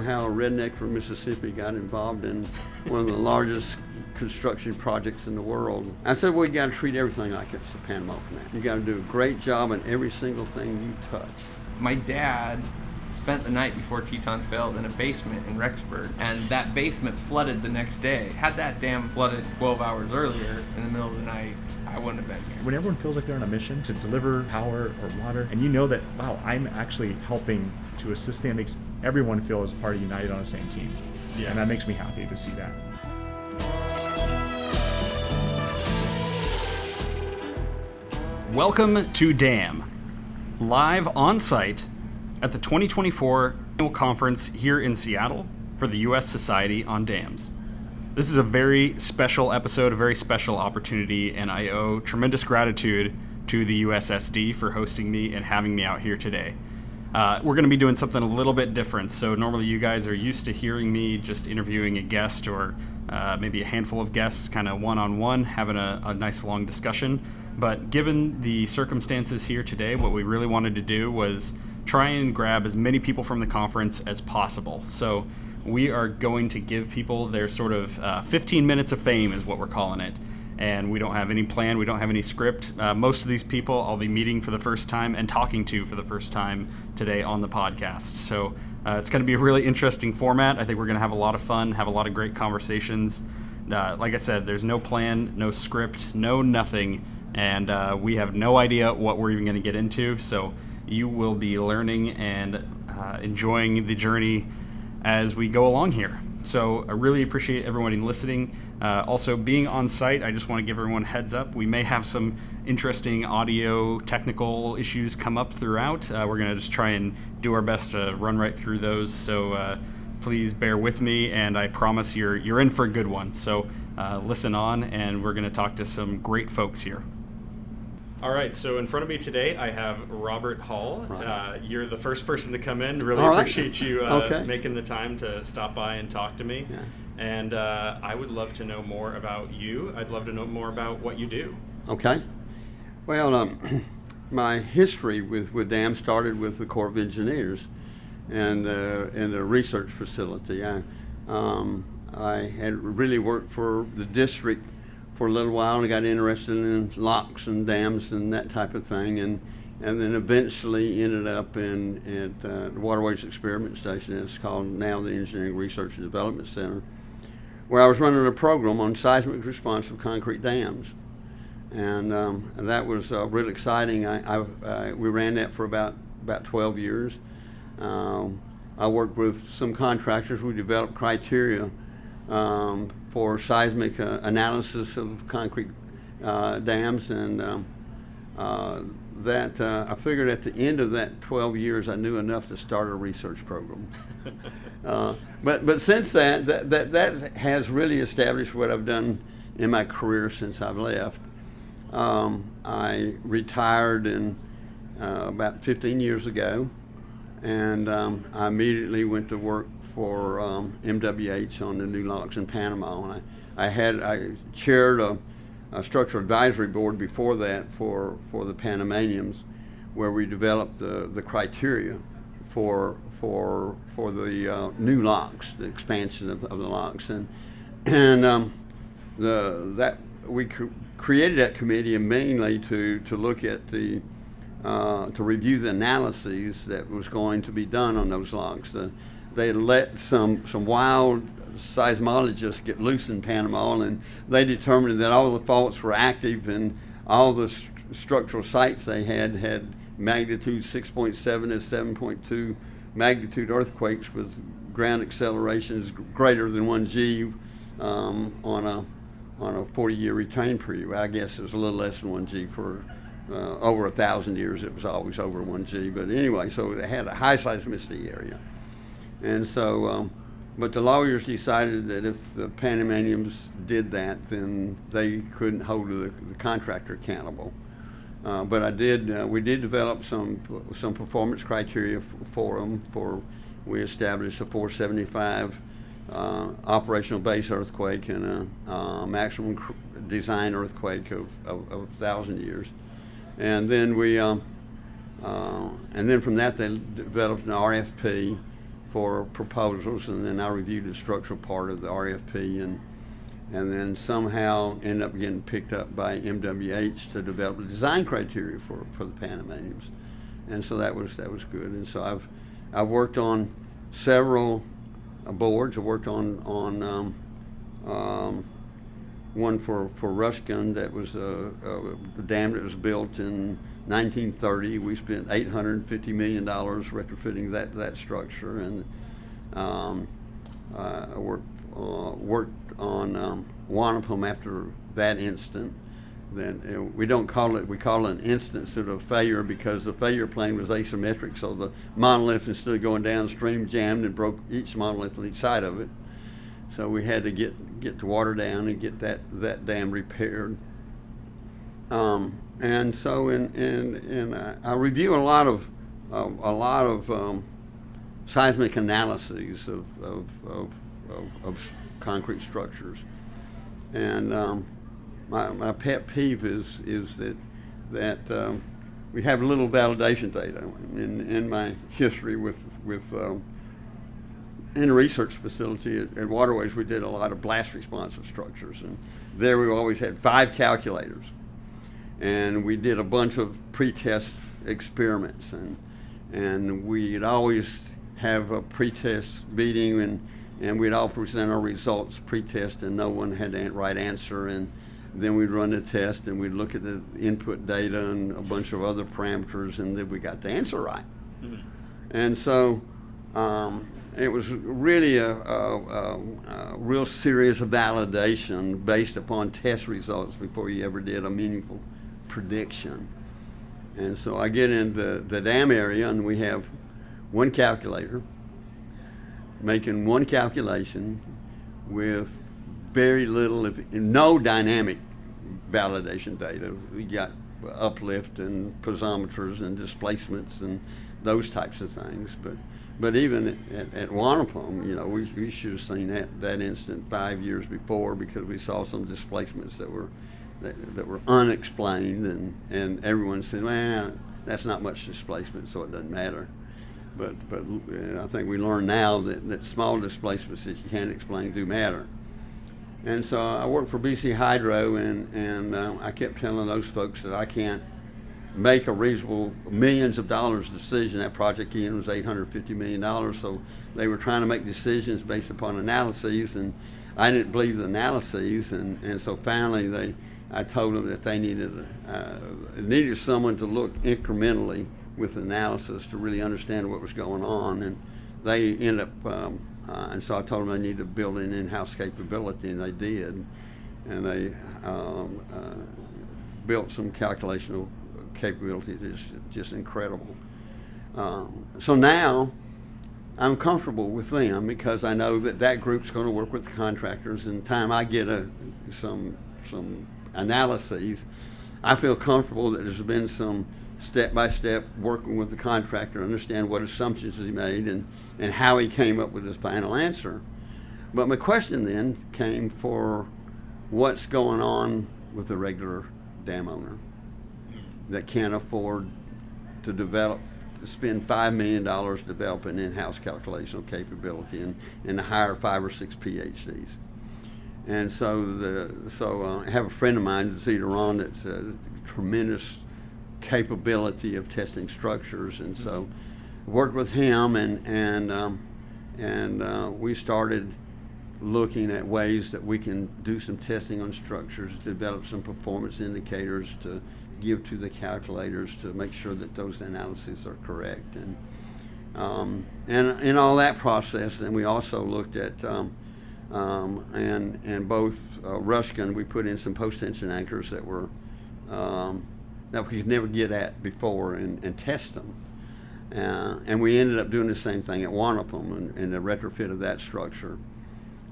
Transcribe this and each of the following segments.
know how a redneck from Mississippi got involved in one of the largest construction projects in the world. I said, well, you got to treat everything like it's the Panama Canal. You got to do a great job on every single thing you touch. My dad spent the night before Teton failed in a basement in Rexburg, and that basement flooded the next day. Had that dam flooded 12 hours earlier in the middle of the night, I wouldn't have been here. When everyone feels like they're on a mission to deliver power or water, and you know that, wow, I'm actually helping to assist them, makes everyone feel as part of United on the same team. Yeah. And that makes me happy to see that. Welcome to DAM, live on site at the 2024 annual conference here in Seattle for the U.S. Society on Dams. This is a very special episode, a very special opportunity, and I owe tremendous gratitude to the USSD for hosting me and having me out here today. We're going to be doing something a little bit different. So normally you guys are used to hearing me just interviewing a guest or maybe a handful of guests, kind of one-on-one, having a nice long discussion. But given the circumstances here today, what we really wanted to do was try and grab as many people from the conference as possible. So we are going to give people their sort of 15 minutes of fame is what we're calling it. And we don't have any plan, we don't have any script. Most of these people I'll be meeting for the first time and talking to for the first time today on the podcast. So it's going to be a really interesting format. I think we're going to have a lot of fun, have a lot of great conversations. Like I said, there's no plan, no script, no nothing. And we have no idea what we're even going to get into. So you will be learning and enjoying the journey as we go along here. So I really appreciate everyone listening. Also, being on site, I just want to give everyone a heads up. We may have some interesting audio technical issues come up throughout. We're going to just try and do our best to run right through those. So please bear with me, and I promise you're in for a good one. So listen on, and we're going to talk to some great folks here. All right, so in front of me today, I have Robert Hall. Right. You're the first person to come in. Really appreciate you making the time to stop by and talk to me. Yeah. And I would love to know more about you. I'd love to know more about what you do. Okay. Well, my history with dams started with the Corps of Engineers and in a research facility. I had really worked for the district for a little while and got interested in locks and dams and that type of thing, and then eventually ended up at the Waterways Experiment Station. It's called now the Engineering Research and Development Center, where I was running a program on seismic responsive concrete dams, and that was really exciting. We ran that for about 12 years. I worked with some contractors. We developed criteria for seismic analysis of concrete dams, and I figured at the end of that 12 years I knew enough to start a research program. But since that has really established what I've done in my career since I've left. I retired about 15 years ago, and I immediately went to work for MWH on the new locks in Panama. And I chaired a structural advisory board before that for the Panamanians, where we developed the criteria for the new locks, the expansion of the locks, and we created that committee mainly to look at to review the analyses that was going to be done on those locks. They let some wild seismologists get loose in Panama, and they determined that all the faults were active, and all the structural sites they had magnitude 6.7 to 7.2 magnitude earthquakes with ground accelerations greater than 1 G on a 40-year retain period. I guess it was a little less than 1 G for over 1,000 years. It was always over 1 G, but anyway, so it had a high seismicity area. And so, but the lawyers decided that if the Panamanians did that, then they couldn't hold the contractor accountable. But we did develop some performance criteria for them. We established a 475 operational base earthquake and a maximum design earthquake of 1,000 years. And then from that they developed an RFP for proposals, and then I reviewed the structural part of the RFP, and then somehow ended up getting picked up by MWH to develop the design criteria for the Panamanians, and so that was good. And so I've worked on several boards. I worked on one for Ruskin that was a dam that was built in 1930. We spent $850 million retrofitting that structure, and I worked on Wanapum after that incident. Then we call it an instance of a failure because the failure plane was asymmetric, so the monolith, instead of going downstream, jammed and broke each monolith on each side of it. So we had to get the water down and get that dam repaired. And so I review a lot of seismic analyses of concrete structures, and my pet peeve is that we have little validation data. In my history in a research facility at Waterways, we did a lot of blast responsive structures, and there we always had 5 calculators, and we did a bunch of pre-test experiments, and we'd always have a pre-test meeting, and we'd all present our results pre-test, and no one had the right answer, and then we'd run the test, and we'd look at the input data and a bunch of other parameters, and then we got the answer right. Mm-hmm. And so it was really a real serious validation based upon test results before you ever did a meaningful prediction. And so I get into the dam area, and we have one calculator making one calculation with very little, if no dynamic validation data. We got uplift and piezometers and displacements and those types of things. But even at Wanapum, we should have seen that incident 5 years before, because we saw some displacements that were unexplained, and everyone said, well, that's not much displacement, so it doesn't matter. But I think we learn now that small displacements that you can't explain do matter. And so I worked for BC Hydro, and I kept telling those folks that I can't make a reasonable millions of dollars decision. That project again was $850 million, so they were trying to make decisions based upon analyses, and I didn't believe the analyses, and so finally I told them that they needed someone to look incrementally with analysis to really understand what was going on, and they ended up and so I told them they needed to build an in-house capability, and they did, and they built some calculational capability that's just incredible. So now I'm comfortable with them, because I know that group's going to work with the contractors, and the time I get some analyses, I feel comfortable that there's been some step-by-step working with the contractor, understand what assumptions he made and how he came up with his final answer. But my question then came for what's going on with the regular dam owner that can't afford to spend $5 million to develop an in-house calculational capability and to hire 5 or 6 PhDs. And so I have a friend of mine, Zeta Ron, that's a tremendous capability of testing structures, and so worked with him, and we started looking at ways that we can do some testing on structures, develop some performance indicators to give to the calculators to make sure that those analyses are correct, and in all that process, then we also looked at and both Ruskin, we put in some post-tension anchors that were that we could never get at before and test them. And we ended up doing the same thing at Wanapum and the retrofit of that structure.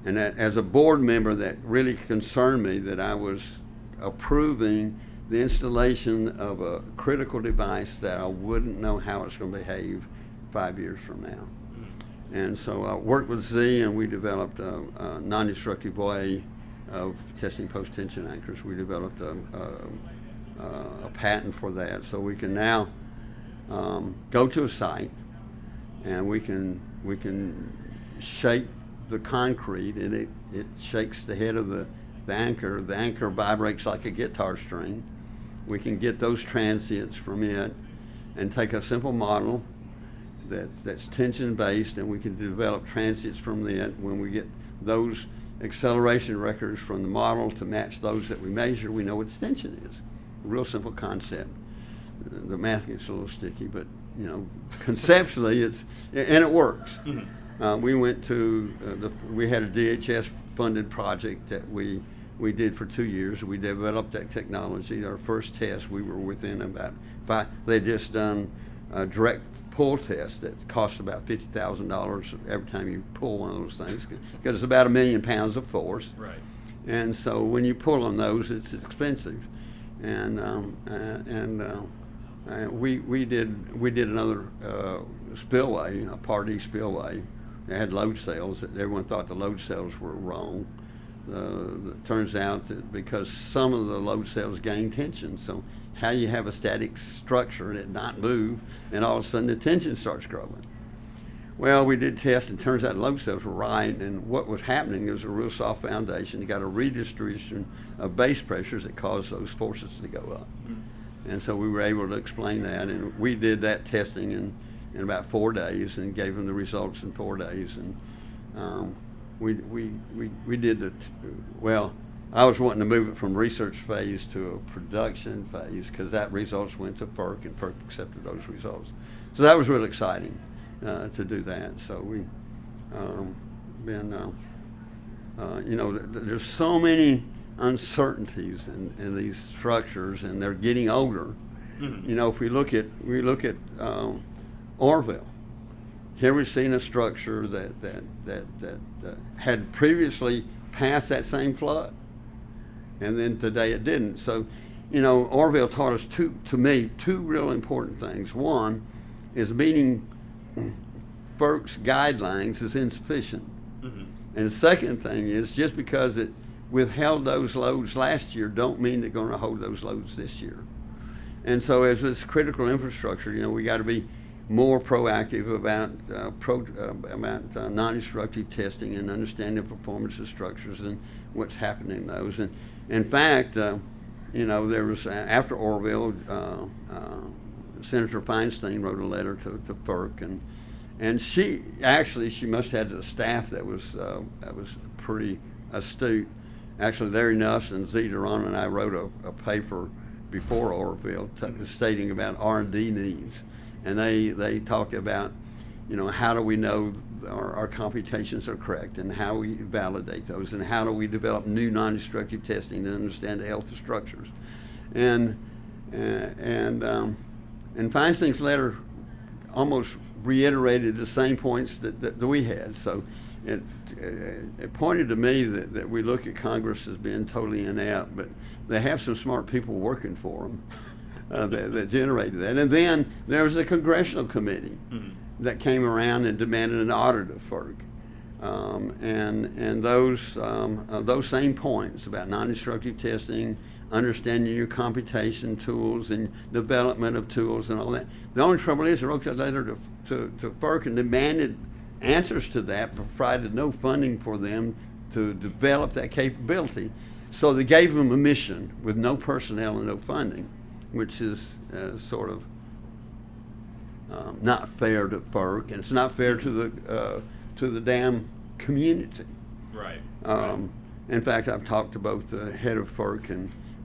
And that, as a board member, that really concerned me, that I was approving the installation of a critical device that I wouldn't know how it's going to behave 5 years from now. And so I worked with Z, and we developed a non-destructive way of testing post-tension anchors. We developed a patent for that, so we can now go to a site, and we can we can shake the concrete, and it shakes the head of the anchor. The anchor vibrates like a guitar string. We can get those transients from it and take a simple model that's tension based, and we can develop transients from it. When we get those acceleration records from the model to match those that we measure, we know what tension is. A real simple concept. The math gets a little sticky, but conceptually it works. Mm-hmm. We went to we had a DHS funded project that we did for 2 years. We developed that technology. Our first test, we were within about 5. They'd just done a direct pull test that cost about $50,000 every time you pull one of those things, because it's about 1 million pounds of force. Right. And so when you pull on those, it's expensive. And we did another spillway, a Part E spillway. They had load cells. Everyone thought the load cells were wrong. It turns out that because some of the load cells gain tension, so how you have a static structure that not move, and all of a sudden the tension starts growing. Well, we did tests, and it turns out load cells were right, and what was happening is a real soft foundation. You got a redistribution of base pressures that cause those forces to go up. Mm-hmm. And so we were able to explain that, and we did that testing in about 4 days and gave them the results in 4 days. And we did it. Well, I was wanting to move it from research phase to a production phase, because that results went to FERC, and FERC accepted those results. So that was really exciting to do that. So we there's so many uncertainties in these structures, and they're getting older. Mm-hmm. If we look at Orville. Here we've seen a structure that had previously passed that same flood, and then today it didn't. So, Orville taught us two real important things. One is meeting FERC's guidelines is insufficient. Mm-hmm. And the second thing is, just because it withheld those loads last year don't mean they're going to hold those loads this year. And so as this critical infrastructure, we got to be more proactive about non-destructive testing and understanding the performance of structures and what's happening in those. And in fact, there was, after Orville, Senator Feinstein wrote a letter to FERC, and she must have had a staff that was pretty astute. Actually, Larry Nuss and Zee Duran and I wrote a paper before Orville stating about R&D needs. And they talk about, how do we know our computations are correct, and how we validate those, and how do we develop new non-destructive testing to understand the health of structures. And Feinstein's letter almost reiterated the same points that we had. So it pointed to me that we look at Congress as being totally inept, but they have some smart people working for them. That generated that. And then there was a congressional committee mm-hmm. that came around and demanded an audit of FERC. And those same points about non-destructive testing, understanding your computation tools and development of tools and all that. The only trouble is, they wrote that letter to FERC and demanded answers to that, provided no funding for them to develop that capability. So they gave them a mission with no personnel and no funding, which is sort of not fair to FERC, and it's not fair to the dam community. Right. In fact, I've talked to both the head of FERC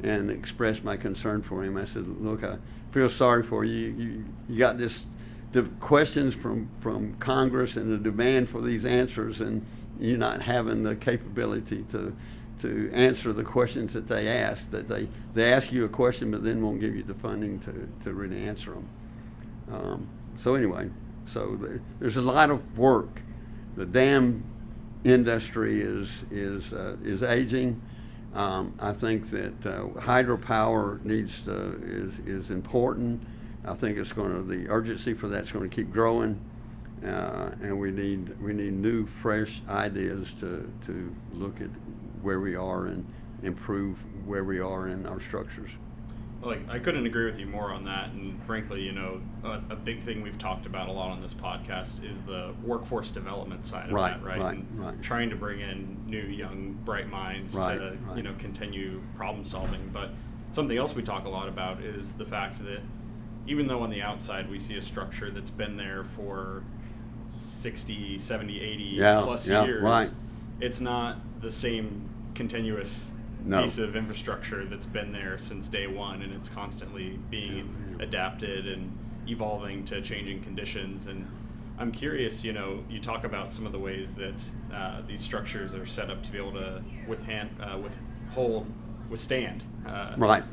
and expressed my concern for him. I said, look, I feel sorry for you. You got the questions from Congress and the demand for these answers, and you're not having the capability to answer the questions that they ask. That they ask you a question, but then won't give you the funding to really answer them. So anyway, there's a lot of work. The dam industry is aging. I think that hydropower is important. I think the urgency for that's going to keep growing, and we need new, fresh ideas to look at where we are and improve where we are in our structures. Like, I couldn't agree with you more on that. And frankly, you know, a big thing we've talked about a lot on this podcast is the workforce development side of that, right? And trying to bring in new, young, bright minds to, you know, continue problem solving. But something else we talk a lot about is the fact that even though on the outside we see a structure that's been there for 60, 70, 80 plus years, it's not the same continuous piece of infrastructure that's been there since day one, and it's constantly being adapted and evolving to changing conditions. And I'm curious, you know, you talk about some of the ways that these structures are set up to be able to withstand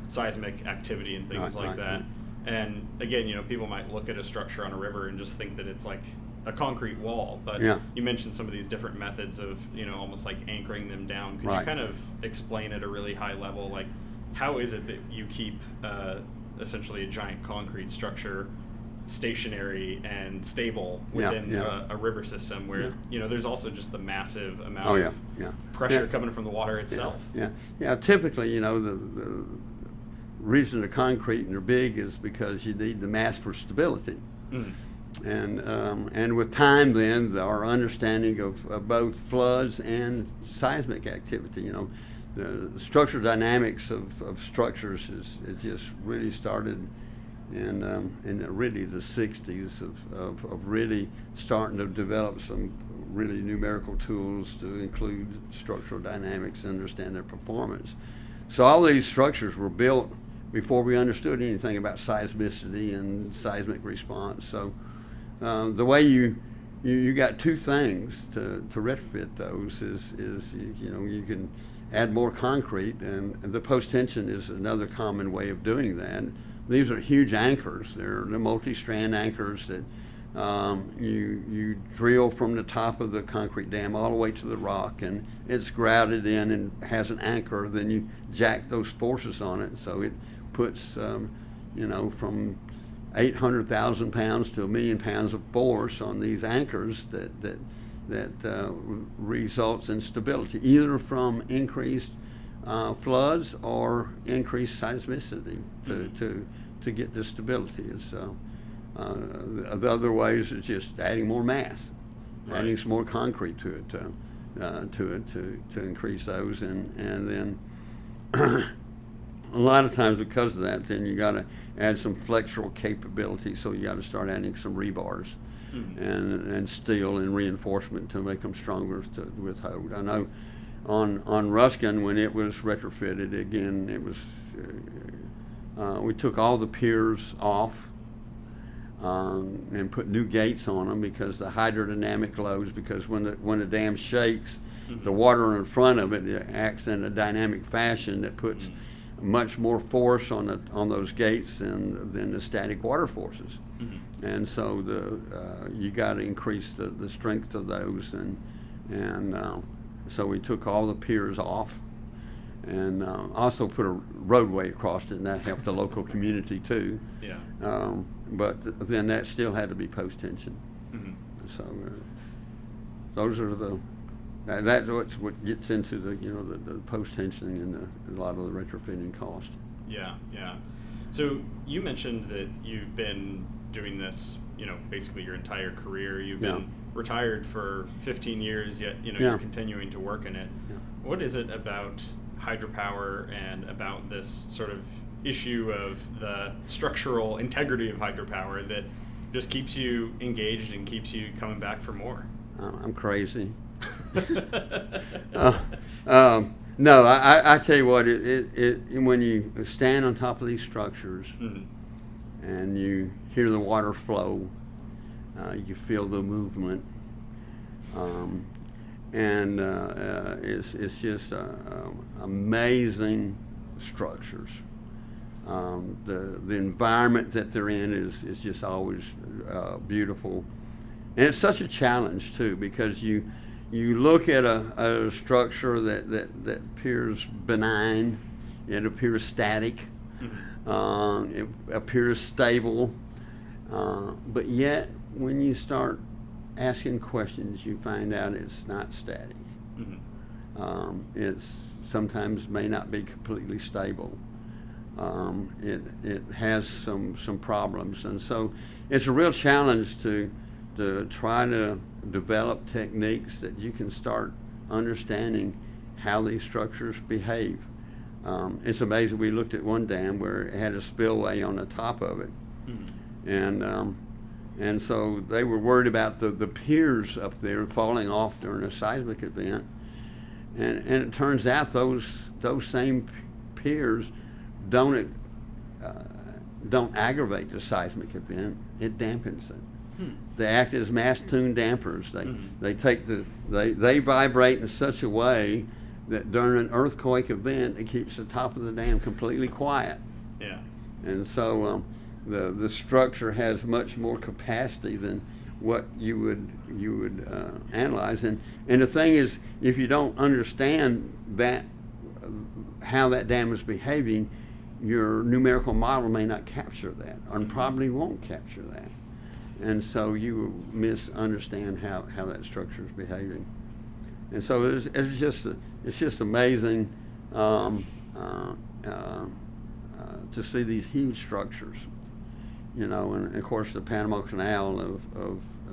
seismic activity and things like that. And again, you know, people might look at a structure on a river and just think that it's like a concrete wall, but you mentioned some of these different methods of, you know, almost like anchoring them down. Could you kind of explain at a really high level, like, how is it that you keep essentially a giant concrete structure stationary and stable within a river system where, you know, there's also just the massive amount of pressure coming from the water itself? Typically, you know, the reason they're concrete and they're big is because you need the mass for stability. And with time, then, our understanding of both floods and seismic activity, you know, the structural dynamics of structures is just really started in really the 60s of really starting to develop some really numerical tools to include structural dynamics and understand their performance. So all these structures were built before we understood anything about seismicity and seismic response. So the way you got two things to retrofit those is you know, you can add more concrete, and the post-tension is another common way of doing that. These are huge anchors. They're multi-strand anchors that you drill from the top of the concrete dam all the way to the rock, and it's grouted in and has an anchor. Then you jack those forces on it, so it puts you know, from 800,000 pounds to 1 million pounds of force on these anchors that results in stability, either from increased floods or increased seismicity to get this stability. It's, the other ways is just adding more mass, adding some more concrete to it to increase those, and then a lot of times because of that, then you got to add some flexural capability. So you got to start adding some rebars and steel and reinforcement to make them stronger to withhold. I know on Ruskin, when it was retrofitted, again, it was we took all the piers off and put new gates on them because the hydrodynamic loads, because when the dam shakes, the water in front of it acts in a dynamic fashion that puts much more force on those gates than the static water forces. And so you got to increase the strength of those, and so we took all the piers off, and also put a roadway across it, and that helped the local community too. But then that still had to be post-tension. So those are that's what gets into the, you know, the post-tensioning and a lot of the retrofitting cost. So you mentioned that you've been doing this, you know, basically your entire career. You've been retired for 15 years, yet, you know, you're continuing to work in it. What is it about hydropower and about this sort of issue of the structural integrity of hydropower that just keeps you engaged and keeps you coming back for more? I'm crazy. No, I tell you what, when you stand on top of these structures and you hear the water flow, you feel the movement, and it's just amazing structures. The environment that they're in is just always beautiful, and it's such a challenge too, because you look at a structure that appears benign, it appears static, it appears stable, but yet when you start asking questions, you find out it's not static. It's sometimes may not be completely stable. it has some problems, and so it's a real challenge to try to develop techniques that you can start understanding how these structures behave. It's amazing. We looked at one dam where it had a spillway on the top of it, and so they were worried about the piers up there falling off during a seismic event, and it turns out those same piers don't aggravate the seismic event. It dampens it. They act as mass-tuned dampers. They vibrate in such a way that during an earthquake event, it keeps the top of the dam completely quiet. Yeah. And so the structure has much more capacity than what you would analyze. And the thing is, if you don't understand that how that dam is behaving, your numerical model may not capture that, and probably won't capture that. And so you misunderstand how that structure is behaving. And so it's just amazing to see these huge structures, and of course the Panama Canal of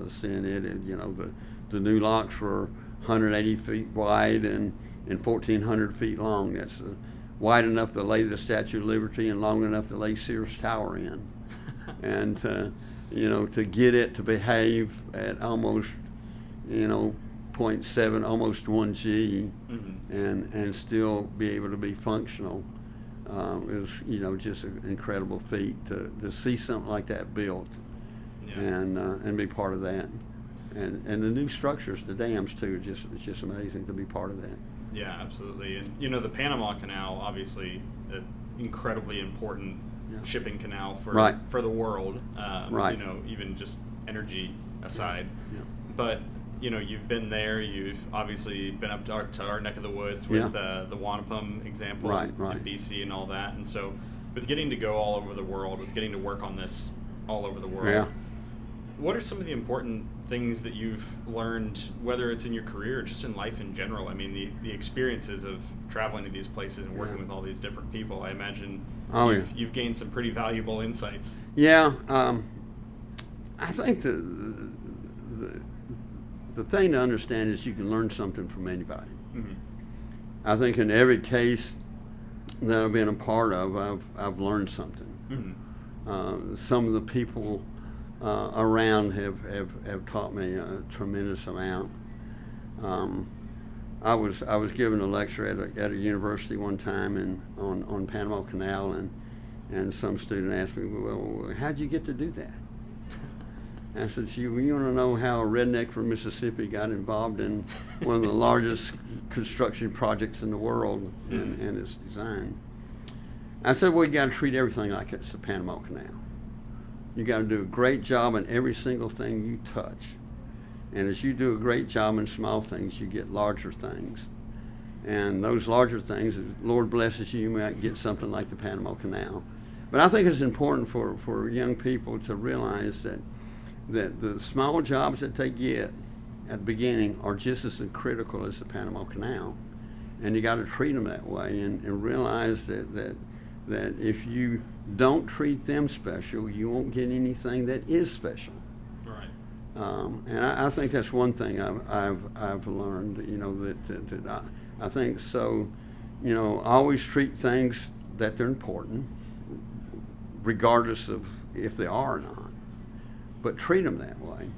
seeing it, and the new locks were 180 feet wide and 1,400 feet long. That's wide enough to lay the Statue of Liberty and long enough to lay Sears Tower in, and to get it to behave at almost 0.7, almost 1 G, and still be able to be functional. It was just an incredible feat to see something like that built, and be part of that, and the new structures, the dams too. It's just amazing to be part of that. Yeah, absolutely. And the Panama Canal, obviously, an incredibly important shipping canal for the world. Right. Even just energy aside. Yeah. But you've been there. You've obviously been up to our neck of the woods with the Wanapum example in BC and all that. And so, with getting to go all over the world, with getting to work on this all over the world, what are some of the important things that you've learned, whether it's in your career or just in life in general? I mean, the experiences of traveling to these places and working with all these different people. I imagine you've gained some pretty valuable insights. Yeah, I think the thing to understand is you can learn something from anybody. I think in every case that I've been a part of, I've learned something. Some of the people around have taught me a tremendous amount. I was giving a lecture at a university one time on Panama Canal, and some student asked me, "Well, how'd you get to do that?" I said, you want to know how a redneck from Mississippi got involved in one of the largest construction projects in the world and its design? I said, well, you got to treat everything like it's the Panama Canal. You got to do a great job in every single thing you touch. And as you do a great job in small things, you get larger things. And those larger things, if Lord blesses you, you might get something like the Panama Canal. But I think it's important for young people to realize that the small jobs that they get at the beginning are just as critical as the Panama Canal. And you got to treat them that way and realize that if you don't treat them special, you won't get anything that is special. Right. And I think that's one thing I've learned, that I think so, always treat things that they're important, regardless of if they are or not, but treat them that way.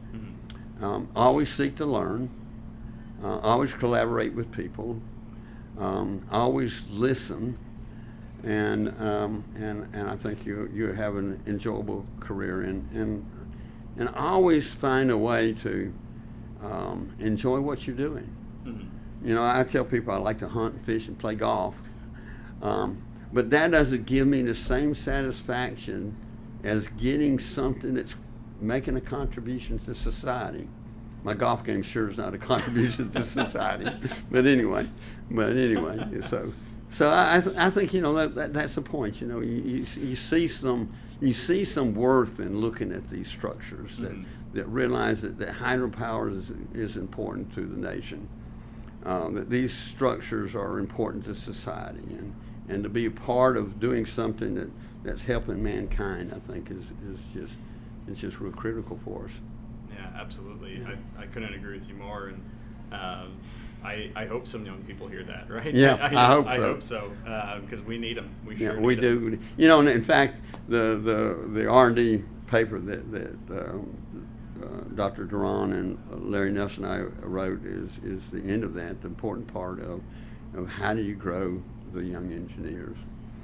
Always seek to learn, always collaborate with people, always listen, and I think you have an enjoyable career and always find a way to enjoy what you're doing. I tell people I like to hunt, fish, and play golf, but that doesn't give me the same satisfaction as getting something that's making a contribution to society. My golf game sure is not a contribution to society, but anyway, so I think that's the point. You see some worth in looking at these structures that realize that hydropower is important to the nation, that these structures are important to society, and to be a part of doing something that's helping mankind, I think is just real critical for us. Yeah, absolutely. Yeah. I couldn't agree with you more, and I hope some young people hear that, right? Yeah, I hope so, because we need them. We sure we need do. them. You know, and in fact, the R&D paper that Dr. Duran and Larry Nelson and I wrote is the end of that, the important part of how do you grow the young engineers.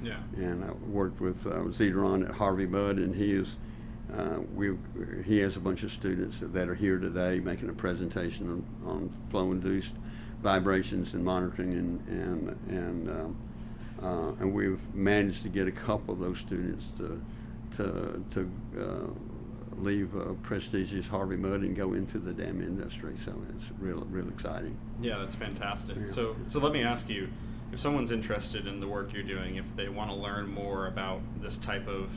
Yeah. And I worked with Duran at Harvey Mudd, and he has a bunch of students that are here today making a presentation on flow-induced vibrations and monitoring, and we've managed to get a couple of those students to leave prestigious Harvey Mudd and go into the dam industry. So it's real exciting. Yeah, that's fantastic. Yeah. So let me ask you, if someone's interested in the work you're doing, if they want to learn more about this type of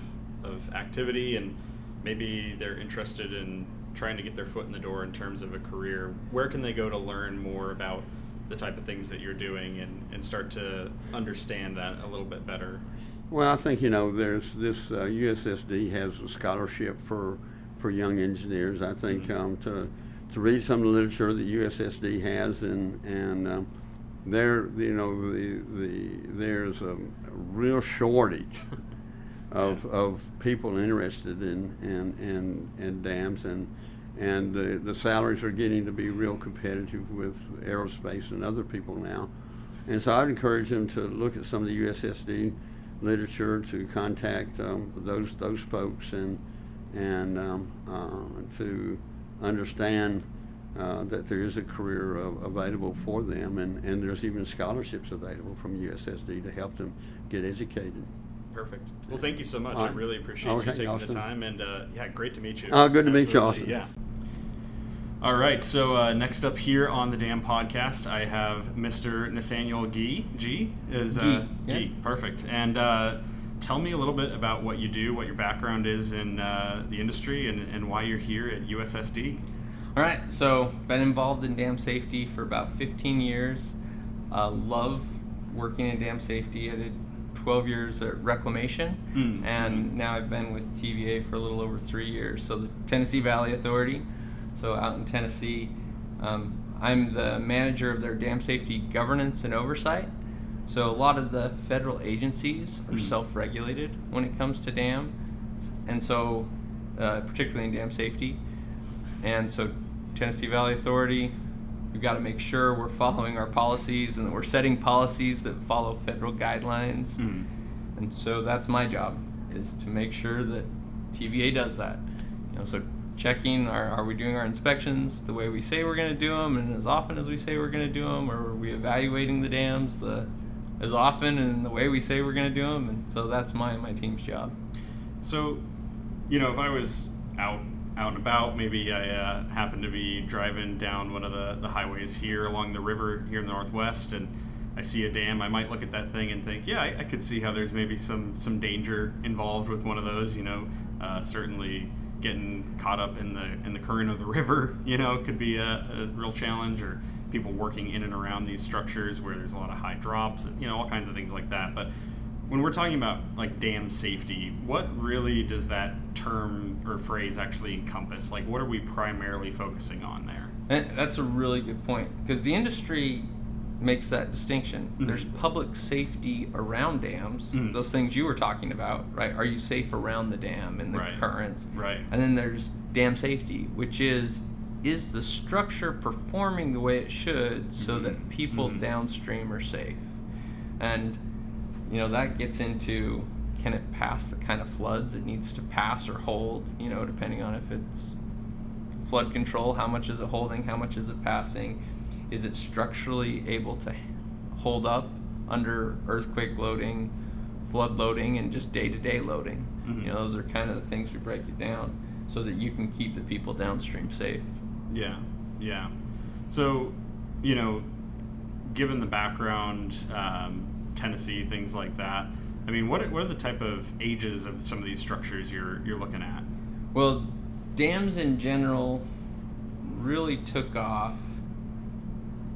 activity, and maybe they're interested in trying to get their foot in the door in terms of a career, where can they go to learn more about the type of things that you're doing and start to understand that a little bit better? Well, I think, there's this USSD has a scholarship for young engineers. I think to read some of the literature that USSD has, and there's a real shortage of people interested in dams, and the salaries are getting to be real competitive with aerospace and other people now. And so I'd encourage them to look at some of the USSD literature, to contact those folks, and to understand that there is a career available for them, and there's even scholarships available from USSD to help them get educated. Perfect. Well, thank you so much. All I right. really appreciate you taking Austin. the time, and great to meet you. Good to meet you, Austin. Yeah. All right, so next up here on the Dam Podcast, I have Mr. Nathaniel Gee. Gee is Gee. Gee. Perfect. And tell me a little bit about what you do, what your background is in the industry, and why you're here at USSD. All right, so been involved in dam safety for about 15 years. Love working in dam safety. I did 12 years at Reclamation, and now I've been with TVA for a little over 3 years. So the Tennessee Valley Authority, so out in Tennessee. I'm the manager of their dam safety governance and oversight. So a lot of the federal agencies are self-regulated when it comes to dam, and so particularly in dam safety. And so Tennessee Valley Authority, we've got to make sure we're following our policies and that we're setting policies that follow federal guidelines. And so that's my job, is to make sure that TVA does that. So checking, are we doing our inspections the way we say we're going to do them, and as often as we say we're going to do them, or are we evaluating the dams as often and the way we say we're going to do them? And so that's my team's job. So, if I was out and about, maybe I happened to be driving down one of the highways here along the river here in the Northwest, and I see a dam, I might look at that thing and think, yeah, I could see how there's maybe some danger involved with one of those. Certainly getting caught up in the current of the river, could be a real challenge, or people working in and around these structures where there's a lot of high drops, all kinds of things like that. But when we're talking about like dam safety, what really does that term or phrase actually encompass? Like, what are we primarily focusing on there? And that's a really good point, because the industry makes that distinction. There's public safety around dams, those things you were talking about, right? Are you safe around the dam and the currents? Right. And then there's dam safety, which is the structure performing the way it should so that people downstream are safe? And that gets into, can it pass the kind of floods it needs to pass or hold, depending on if it's flood control, how much is it holding, how much is it passing? Is it structurally able to hold up under earthquake loading, flood loading, and just day-to-day loading? Those are kind of the things we break it down so that you can keep the people downstream safe. Yeah. So, given the background, Tennessee, things like that, I mean, what are the type of ages of some of these structures you're looking at? Well, dams in general really took off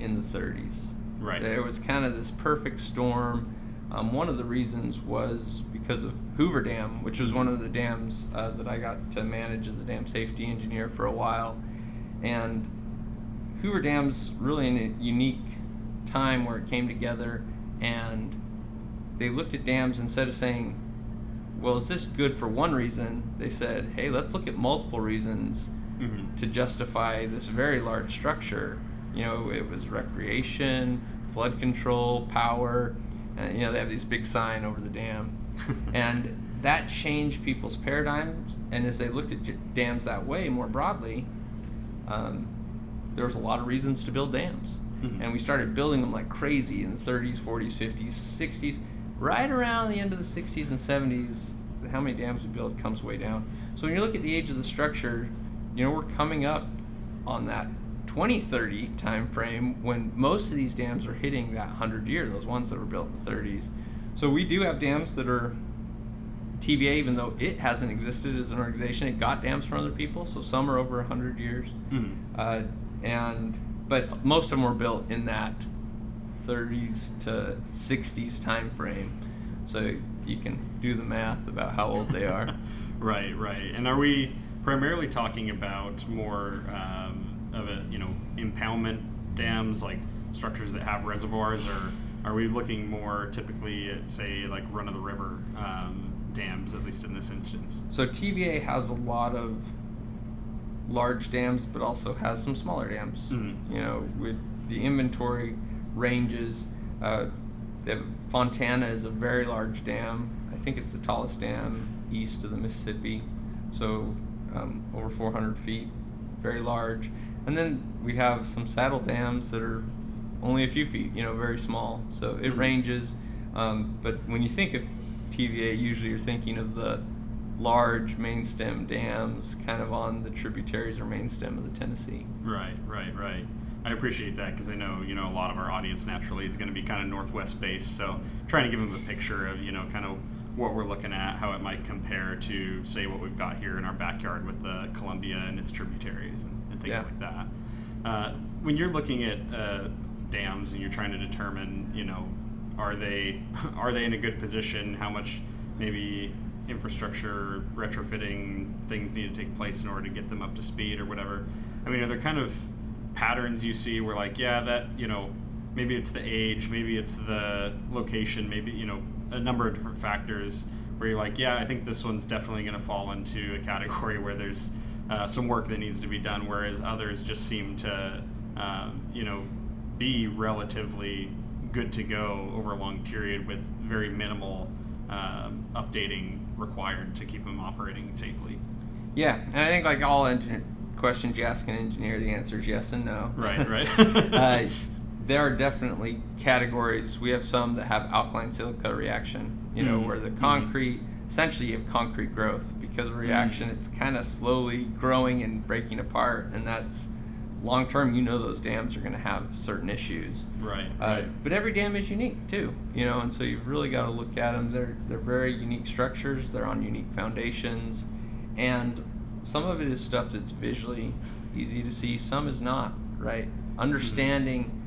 in the 30s. Right. There was kind of this perfect storm. One of the reasons was because of Hoover Dam, which was one of the dams that I got to manage as a dam safety engineer for a while. And Hoover Dam's really in a unique time where it came together, and they looked at dams, instead of saying, well, is this good for one reason? They said, hey, let's look at multiple reasons to justify this very large structure. It was recreation, flood control, power, and they have this big sign over the dam. And that changed people's paradigms, and as they looked at dams that way more broadly, there was a lot of reasons to build dams. And we started building them like crazy in the 30s, 40s, 50s, 60s. Right around the end of the 60s and 70s, how many dams we built comes way down. So when you look at the age of the structure, we're coming up on that 2030 time frame when most of these dams are hitting that 100 year, those ones that were built in the 30s. So we do have dams that are TVA, even though it hasn't existed as an organization. It got dams from other people, so some are over 100 years. But most of them were built in that 30s to 60s time frame. So you can do the math about how old they are. Right. And are we primarily talking about more of a, impoundment dams, like structures that have reservoirs, or are we looking more typically at, say, like run-of-the-river dams, at least in this instance? So TVA has a lot of large dams, but also has some smaller dams. With the inventory ranges, Fontana is a very large dam. I think it's the tallest dam east of the Mississippi, so over 400 feet, very large. And then we have some saddle dams that are only a few feet, very small. So it ranges, but when you think of TVA, usually you're thinking of the large main stem dams kind of on the tributaries or main stem of the Tennessee. Right. I appreciate that, because I know, a lot of our audience naturally is going to be kind of Northwest based, so trying to give them a picture of, kind of what we're looking at, how it might compare to, say, what we've got here in our backyard with the Columbia and its tributaries and things like that. When you're looking at dams and you're trying to determine, are they in a good position, how much maybe infrastructure retrofitting things need to take place in order to get them up to speed or whatever, are there kind of patterns you see where, like, that, maybe it's the age, maybe it's the location, maybe, a number of different factors where you're like, I think this one's definitely going to fall into a category where there's some work that needs to be done, whereas others just seem to, be relatively good to go over a long period with very minimal updating required to keep them operating safely. Yeah, and I think like all questions you ask an engineer, the answer is yes and no. Right. There are definitely categories. We have some that have alkaline silica reaction, where the concrete, essentially you have concrete growth. Because of reaction, it's kind of slowly growing and breaking apart, and that's long term, those dams are going to have certain issues. Right. But every dam is unique too, and so you've really got to look at them. They're very unique structures. They're on unique foundations, and some of it is stuff that's visually easy to see. Some is not. Right. Understanding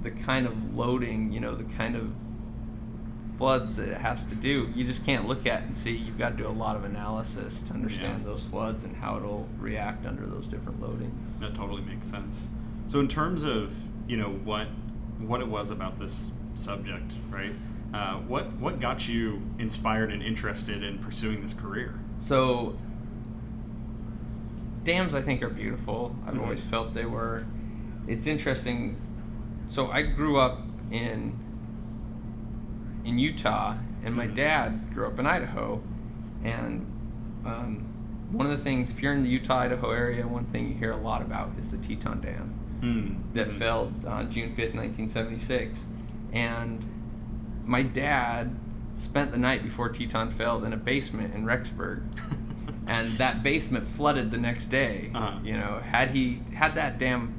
the kind of loading, the kind of floods that it has to do, you just can't look at and see. You've got to do a lot of analysis to understand those floods and how it'll react under those different loadings. That totally makes sense. So in terms of, what it was about this subject, right? What got you inspired and interested in pursuing this career? So dams, I think, are beautiful. I've always felt they were. It's interesting. So I grew up in Utah, and my dad grew up in Idaho. And one of the things, if you're in the Utah-Idaho area, one thing you hear a lot about is the Teton Dam that fell on June 5th, 1976. And my dad spent the night before Teton fell in a basement in Rexburg. And that basement flooded the next day. Had that dam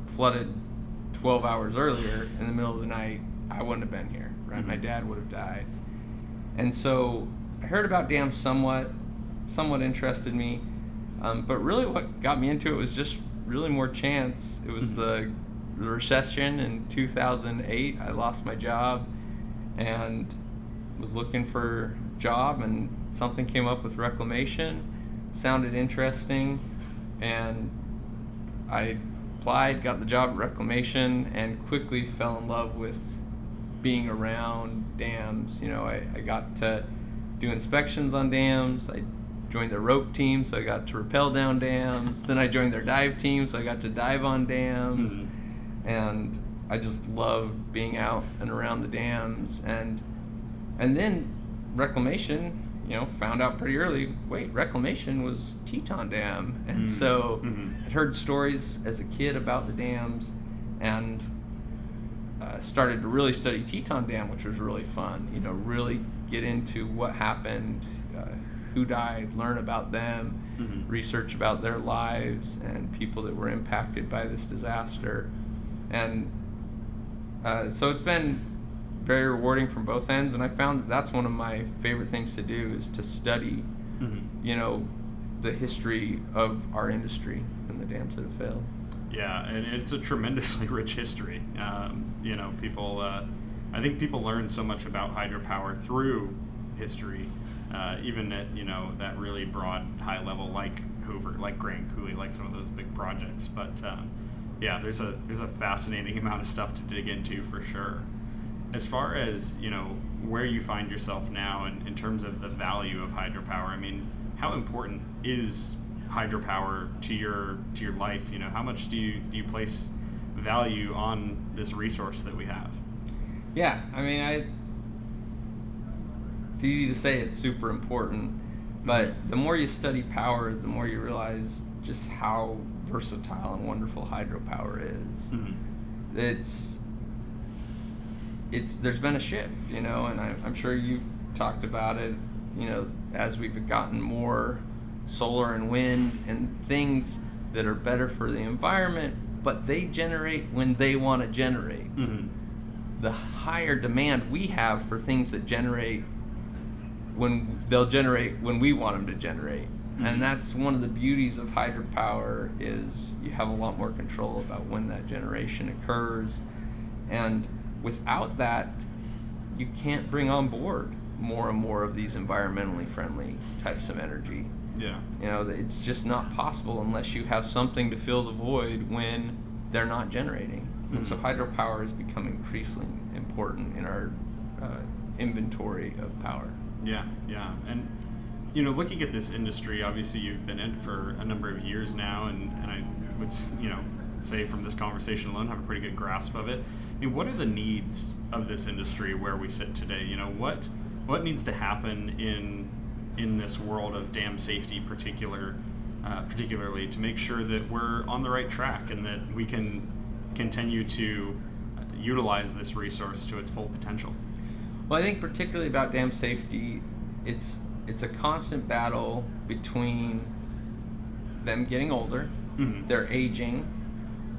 flooded 12 hours earlier in the middle of the night, I wouldn't have been here, right? My dad would have died. And so I heard about dams somewhat interested me, but really what got me into it was just really more chance. It was the recession in 2008. I lost my job, and was looking for a job, and something came up with reclamation, sounded interesting, and I applied, got the job at reclamation, and quickly fell in love with being around dams. I got to do inspections on dams. I joined their rope team, so I got to rappel down dams. Then I joined their dive team, so I got to dive on dams. And I just loved being out and around the dams. And then reclamation, found out pretty early, wait, reclamation was Teton Dam. And so I'd heard stories as a kid about the dams, and started to really study Teton Dam, which was really fun. Really get into what happened, who died, learn about them, research about their lives and people that were impacted by this disaster. And so it's been very rewarding from both ends, and I found that that's one of my favorite things to do, is to study, the history of our industry and the dams that have failed. Yeah, and it's a tremendously rich history. People, I think people learn so much about hydropower through history, even at that really broad, high level, like Hoover, like Grand Coulee, like some of those big projects. But there's a fascinating amount of stuff to dig into for sure. As far as where you find yourself now, in terms of the value of hydropower, I mean, how important is hydropower to your life? How much do you place value on this resource that we have? Yeah, I mean, it's easy to say it's super important, but the more you study power, the more you realize just how versatile and wonderful hydropower is. There's been a shift, and I'm sure you've talked about it, as we've gotten more solar and wind and things that are better for the environment, but they generate when they want to generate. The higher demand we have for things that generate when they'll generate when we want them to generate. And that's one of the beauties of hydropower, is you have a lot more control about when that generation occurs. And without that, you can't bring on board more and more of these environmentally friendly types of energy. Yeah. It's just not possible unless you have something to fill the void when they're not generating. And so hydropower has become increasingly important in our inventory of power. Yeah. And, looking at this industry, obviously you've been in it for a number of years now, and I would, say from this conversation alone, have a pretty good grasp of it. I mean, what are the needs of this industry where we sit today? What needs to happen in this world of dam safety, particularly to make sure that we're on the right track and that we can continue to utilize this resource to its full potential? Well, I think particularly about dam safety, it's a constant battle between them getting older, their aging,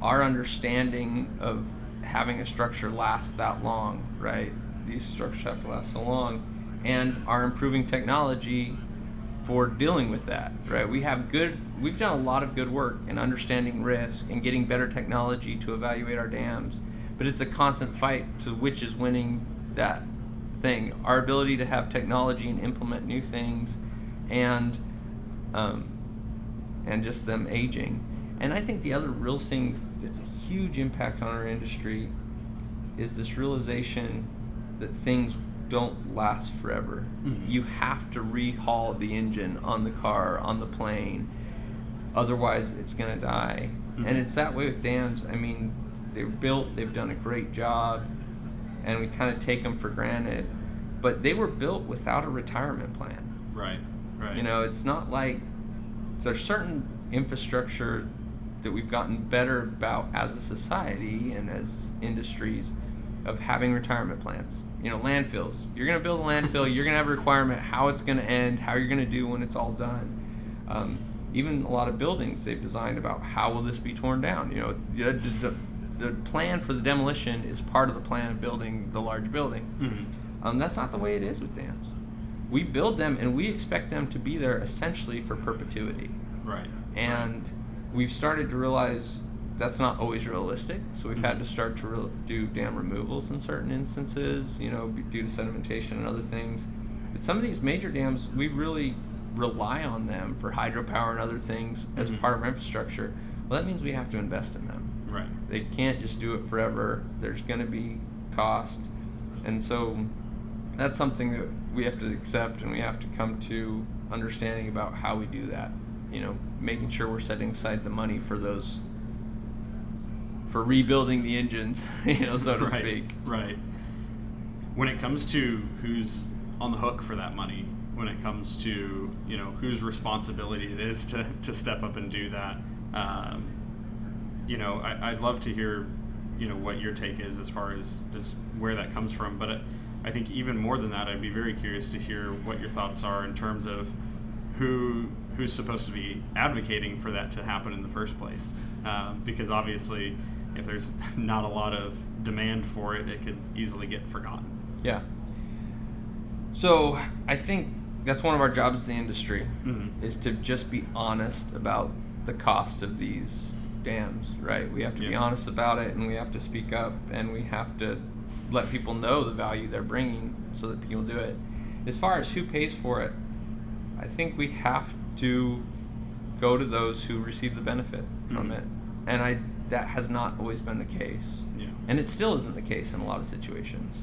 our understanding of having a structure last that long, right? These structures have to last so long, and our improving technology for dealing with that, right? We've done a lot of good work in understanding risk and getting better technology to evaluate our dams, but it's a constant fight to which is winning that thing. Our ability to have technology and implement new things, and just them aging. And I think the other real thing that's a huge impact on our industry is this realization that things don't last forever. You have to rehaul the engine on the car, on the plane, otherwise it's going to die. And it's that way with dams. I mean, they're built, they've done a great job, and we kind of take them for granted, but they were built without a retirement plan. Right. It's not like there's certain infrastructure that we've gotten better about as a society and as industries of having retirement plans. Landfills. You're going to build a landfill, you're going to have a requirement how it's going to end, how you're going to do when it's all done. Even a lot of buildings they've designed about how will this be torn down. The plan for the demolition is part of the plan of building the large building. That's not the way it is with dams. We build them and we expect them to be there essentially for perpetuity. Right. And we've started to realize that's not always realistic. So we've had to start to do dam removals in certain instances, you know, due to sedimentation and other things. But some of these major dams, we really rely on them for hydropower and other things as part of our infrastructure. Well, that means we have to invest in them. Right. They can't just do it forever. There's going to be cost. And so that's something that we have to accept, and we have to come to understanding about how we do that. You know, making sure we're setting aside the money for those, for rebuilding the engines, you know, so to speak. Right. When it comes to who's on the hook for that money, when it comes to, you know, whose responsibility it is to step up and do that, you know, I'd love to hear, you know, what your take is as far as where that comes from. But I think even more than that, I'd be very curious to hear what your thoughts are in terms of who's supposed to be advocating for that to happen in the first place. Because obviously, if there's not a lot of demand for it, it could easily get forgotten. Yeah. So I think that's one of our jobs as the industry, is to just be honest about the cost of these dams, right? We have to be honest about it, and we have to speak up, and we have to let people know the value they're bringing so that people do it. As far as who pays for it, I think we have to go to those who receive the benefit from it. And that has not always been the case. Yeah. And it still isn't the case in a lot of situations.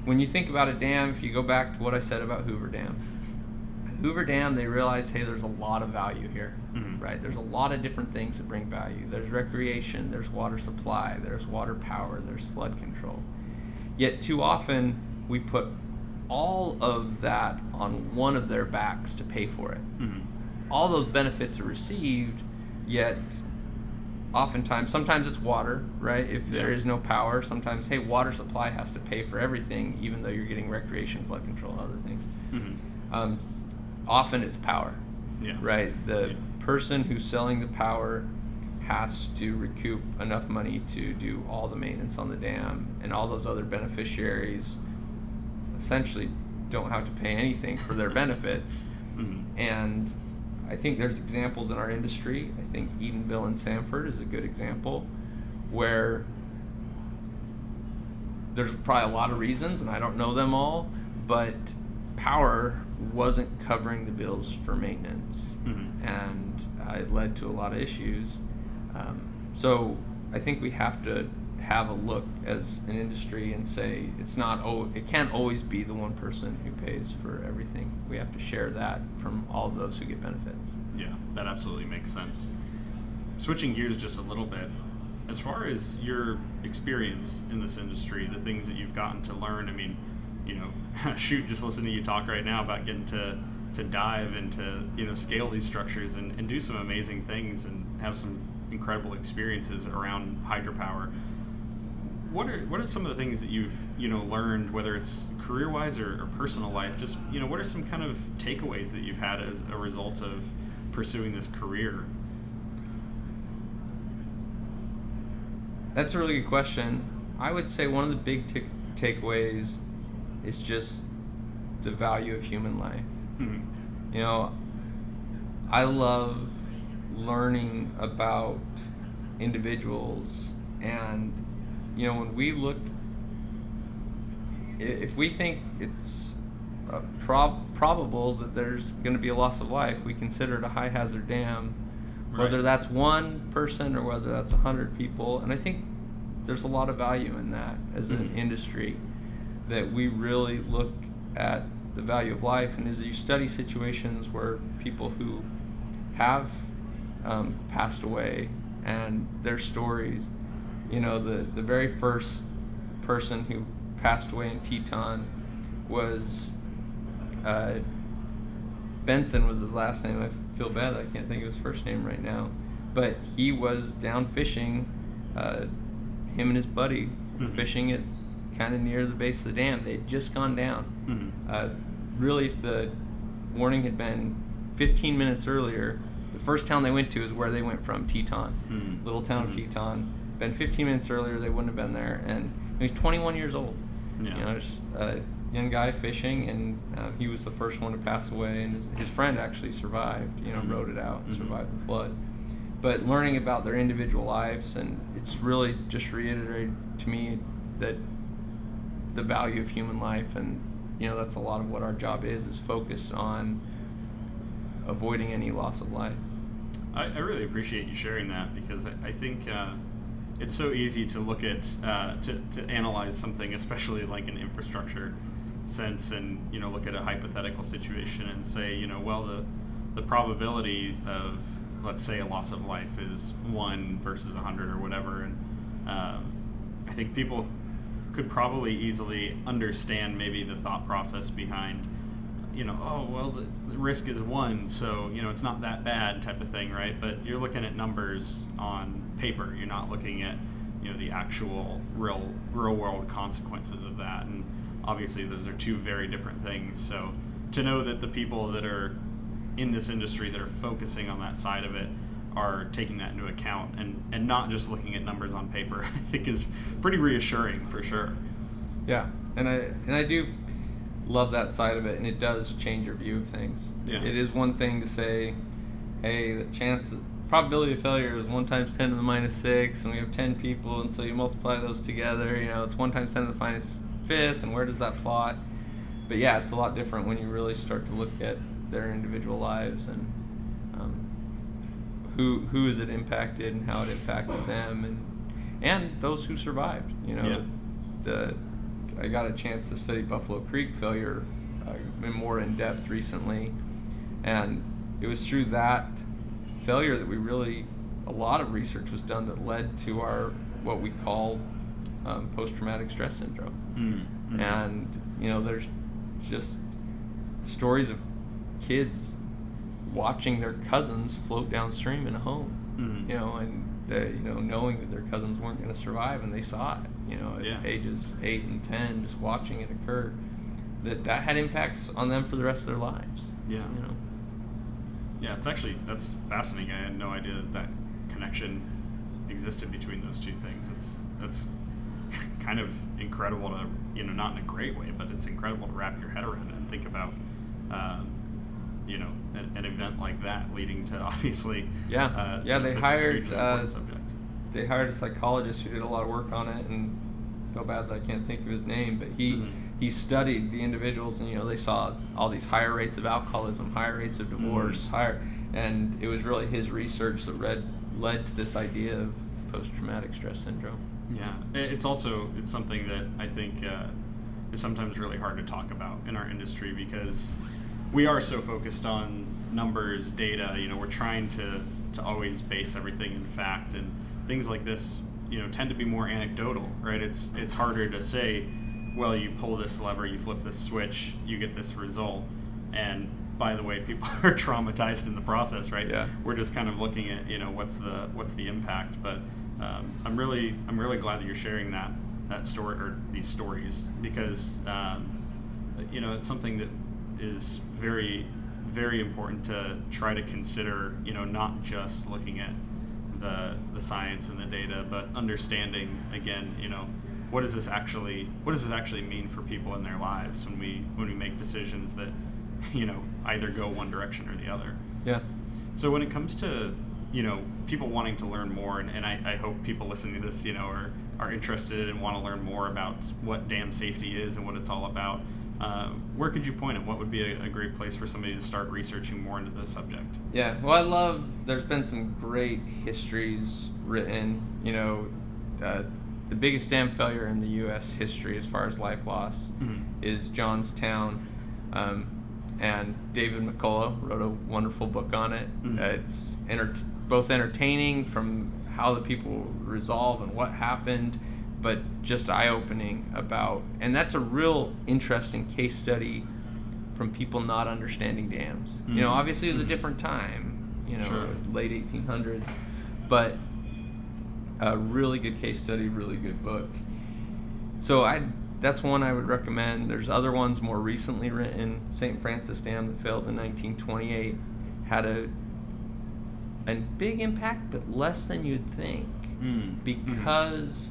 When you think about a dam, if you go back to what I said about Hoover Dam, they realized, hey, there's a lot of value here, right? There's a lot of different things that bring value. There's recreation, there's water supply, there's water power, there's flood control. Yet too often we put all of that on one of their backs to pay for it. All those benefits are received, yet oftentimes, sometimes it's water, right? If there is no power, sometimes, hey, water supply has to pay for everything, even though you're getting recreation, flood control, and other things. Often it's power, right? The person who's selling the power has to recoup enough money to do all the maintenance on the dam, and all those other beneficiaries essentially don't have to pay anything for their benefits. And I think there's examples in our industry. I think Edenville and Sanford is a good example where there's probably a lot of reasons, and I don't know them all, but power wasn't covering the bills for maintenance, and it led to a lot of issues. So I think we have to have a look as an industry and say it can't always be the one person who pays for everything. We have to share that from all of those who get benefits. Yeah, that absolutely makes sense. Switching gears just a little bit, as far as your experience in this industry, the things that you've gotten to learn, I mean, you know, shoot, just listen to you talk right now about getting to dive into, you know, scale these structures and do some amazing things and have some incredible experiences around hydropower. What are some of the things that you've, you know, learned, whether it's career-wise or personal life? Just, you know, what are some kind of takeaways that you've had as a result of pursuing this career? That's a really good question. I would say one of the big takeaways is just the value of human life. You know, I love learning about individuals, and you know, when we look, if we think it's probable that there's going to be a loss of life, we consider it a high hazard dam, whether that's one person or whether that's 100 people. And I think there's a lot of value in that as an industry, that we really look at the value of life. And as you study situations where people who have passed away and their stories, you know, the very first person who passed away in Teton was Benson was his last name. I feel bad that I can't think of his first name right now, but he was down fishing. Him and his buddy were fishing it kind of near the base of the dam. They'd just gone down. Really, if the warning had been 15 minutes earlier, the first town they went to is where they went from, Teton, little town of Teton. Been 15 minutes earlier, they wouldn't have been there. And he's 21 years old. You know, just a young guy fishing, and he was the first one to pass away. And his friend actually survived. You know, rode it out and survived the flood. but learning about their individual lives, and it's really just reiterated to me that the value of human life, and that's a lot of what our job is focus on avoiding any loss of life. I really appreciate you sharing that, because I think it's so easy to look at to analyze something, especially like an infrastructure sense, and look at a hypothetical situation and say, well, the probability of, let's say, a loss of life is 1 versus 100 or whatever, and I think people could probably easily understand maybe the thought process behind, oh, well, the risk is 1, so, it's not that bad type of thing, right? But you're looking at numbers on paper. You're not looking at, the actual real world consequences of that. And obviously those are two very different things. So to know that the people that are in this industry that are focusing on that side of it are taking that into account and not just looking at numbers on paper, I think is pretty reassuring for sure. Yeah, and I do love that side of it, and it does change your view of things. Yeah. It is one thing to say, hey, the probability of failure is 1 times 10 to the minus 6, and we have 10 people, and so you multiply those together, it's 1 times 10 to the minus 5th, and where does that plot? But yeah, it's a lot different when you really start to look at their individual lives and who is it impacted and how it impacted them, and those who survived. I got a chance to study Buffalo Creek failure more in depth recently, and it was through that failure that a lot of research was done that led to our what we call post-traumatic stress syndrome. Mm-hmm. And there's just stories of kids watching their cousins float downstream in a home, and knowing that their cousins weren't going to survive, and they saw it, at ages 8 and 10, just watching it occur, that had impacts on them for the rest of their lives. Yeah. Yeah, that's fascinating. I had no idea that connection existed between those two things. That's kind of incredible to, not in a great way, but it's incredible to wrap your head around it and think about, an event like that leading to obviously they hired they hired a psychologist who did a lot of work on it, and feel bad that I can't think of his name, but he studied the individuals, and they saw all these higher rates of alcoholism, higher rates of divorce, and it was really his research that led to this idea of post-traumatic stress syndrome. Yeah, it's something that I think is sometimes really hard to talk about in our industry, because we are so focused on numbers, data. We're trying to always base everything in fact, and things like this, tend to be more anecdotal, right? It's harder to say, well, you pull this lever, you flip this switch, you get this result, and by the way, people are traumatized in the process, right? Yeah. We're just kind of looking at, what's the impact, but I'm really glad that you're sharing that story, or these stories, because it's something that is very, very important to try to consider, not just looking at the science and the data, but understanding, again, what does this actually mean for people in their lives when we make decisions that, either go one direction or the other. Yeah. So when it comes to, people wanting to learn more, and I hope people listening to this, are interested and want to learn more about what dam safety is and what it's all about, where could you point them? What would be a great place for somebody to start researching more into the subject? Yeah, well, there's been some great histories written. The biggest dam failure in the U.S. history as far as life loss is Johnstown, and David McCullough wrote a wonderful book on it. It's both entertaining from how the people resolve and what happened, but just eye-opening about, and that's a real interesting case study from people not understanding dams. Obviously it was a different time, Sure. Late 1800s, but a really good case study, really good book. So that's one I would recommend. There's other ones more recently written. St. Francis Dam that failed in 1928 had a big impact, but less than you'd think, because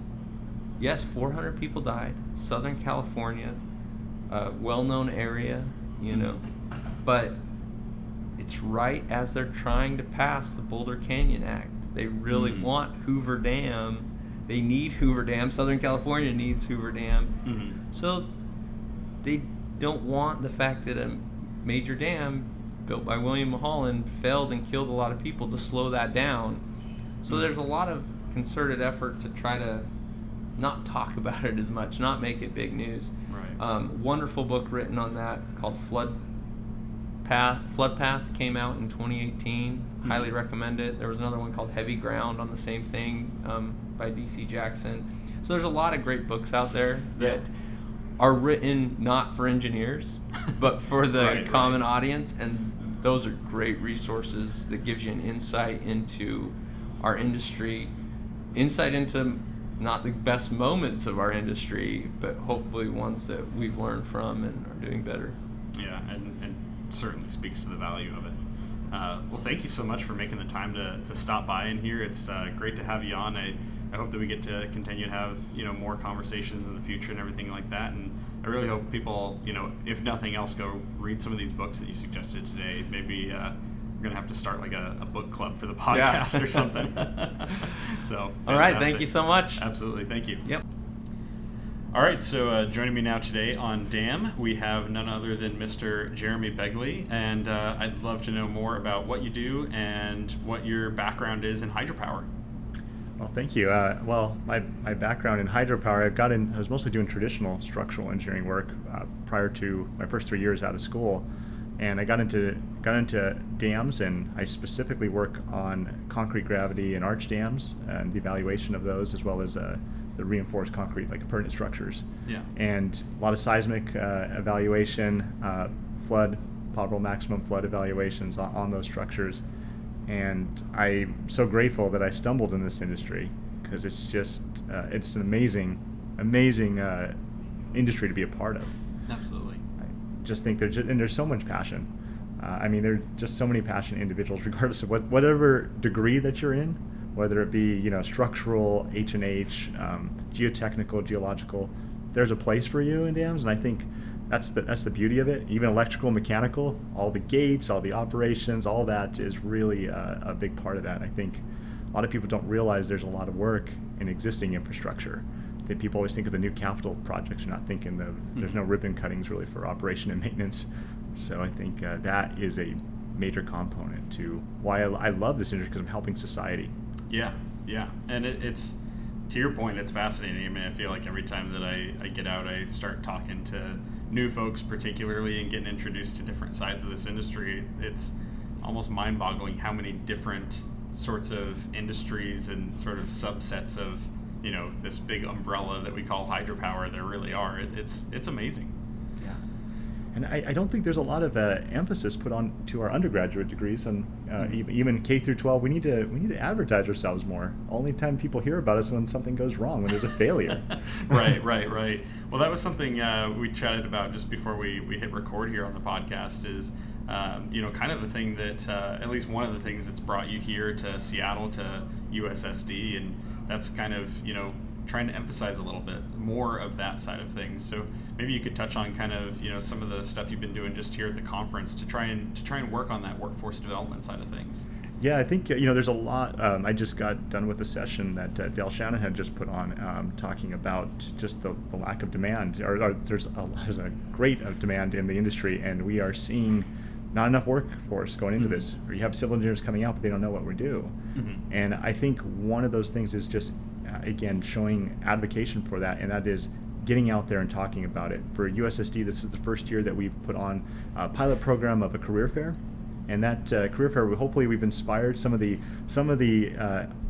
yes, 400 people died. Southern California, well-known area, but it's right as they're trying to pass the Boulder Canyon Act They really want Hoover Dam. They need Hoover Dam. Southern California needs Hoover Dam. So they don't want the fact that a major dam built by William Mulholland failed and killed a lot of people to slow that down. So there's a lot of concerted effort to try to not talk about it as much, not make it big news. Right. Wonderful book written on that called Flood Path came out in 2018. Highly recommend it. There was another one called Heavy Ground on the same thing by D.C. Jackson. So there's a lot of great books out there that are written not for engineers, but for the common audience, and those are great resources that gives you an insight into our industry, insight into not the best moments of our industry, but hopefully ones that we've learned from and are doing better. Yeah, and certainly speaks to the value of it. Well, thank you so much for making the time to stop by in here. It's great to have you on. I hope that we get to continue to have more conversations in the future and everything like that. And I really hope people, if nothing else, go read some of these books that you suggested today. Maybe we're gonna have to start like a book club for the podcast or something. So, all right, thank you so much. Absolutely, thank you. Yep. All right, so joining me now today on DAM, we have none other than Mr. Jeremy Begley, and I'd love to know more about what you do and what your background is in hydropower. Well, thank you. Well, my background in hydropower, I was mostly doing traditional structural engineering work prior to my first 3 years out of school, and I got into dams, and I specifically work on concrete gravity and arch dams and the evaluation of those, as well as the reinforced concrete, like appurtenant structures. Yeah. And a lot of seismic evaluation, flood, probable maximum flood evaluations on those structures. And I'm so grateful that I stumbled in this industry, because it's just it's an amazing industry to be a part of. Absolutely. I just think there's so much passion. There are just so many passionate individuals, regardless of whatever degree that you're in, whether it be structural, H&H, geotechnical, geological. There's a place for you in dams, and I think that's the beauty of it. Even electrical, mechanical, all the gates, all the operations, all that is really a big part of that. I think a lot of people don't realize there's a lot of work in existing infrastructure. That people always think of the new capital projects. You're not thinking of there's no ribbon cuttings really for operation and maintenance. So I think that is a major component to why I love this industry, because I'm helping society. Yeah, and it's to your point, it's fascinating. I feel like every time that I get out, I start talking to new folks, particularly, and getting introduced to different sides of this industry. It's almost mind-boggling how many different sorts of industries and sort of subsets of this big umbrella that we call hydropower there really are. It's amazing. Yeah. And I don't think there's a lot of emphasis put on to our undergraduate degrees, and even K through 12. We need to advertise ourselves more. Only time people hear about us when something goes wrong, when there's a failure. Right. Well, that was something we chatted about just before we hit record here on the podcast. Is kind of the thing that at least one of the things that's brought you here to Seattle, to USSD, and that's kind of trying to emphasize a little bit more of that side of things. So maybe you could touch on kind of some of the stuff you've been doing just here at the conference to try and work on that workforce development side of things. Yeah, I think there's a lot. I just got done with a session that Dale Shannon had just put on, talking about just the lack of demand. Or there's a great demand in the industry, and we are seeing not enough workforce going into this. Or you have civil engineers coming out, but they don't know what we do. And I think one of those things is just again showing advocacy for that, and that is getting out there and talking about it. For USSD, this is the first year that we've put on a pilot program of a career fair, and that career fair, hopefully we've inspired some of the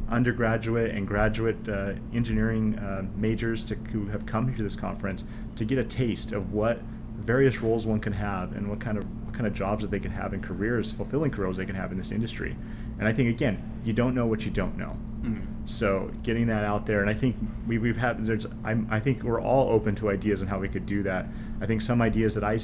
undergraduate and graduate engineering majors who have come to this conference to get a taste of what various roles one can have, and what kind of jobs that they can have in careers, fulfilling careers they can have in this industry. And I think, again, you don't know what you don't know. So getting that out there, and I think I think we're all open to ideas on how we could do that. I think some ideas that I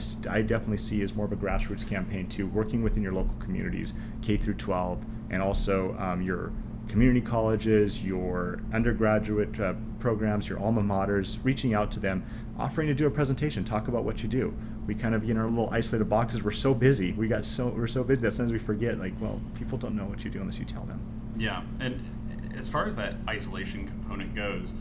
definitely see as more of a grassroots campaign too, working within your local communities, K through 12, and also your community colleges, your undergraduate programs, your alma maters, reaching out to them, offering to do a presentation, talk about what you do. we kind of, in our little isolated boxes, we're so busy. We're so busy that sometimes we forget, like, well, people don't know what you do unless you tell them. Yeah, and as far as that isolation component goes,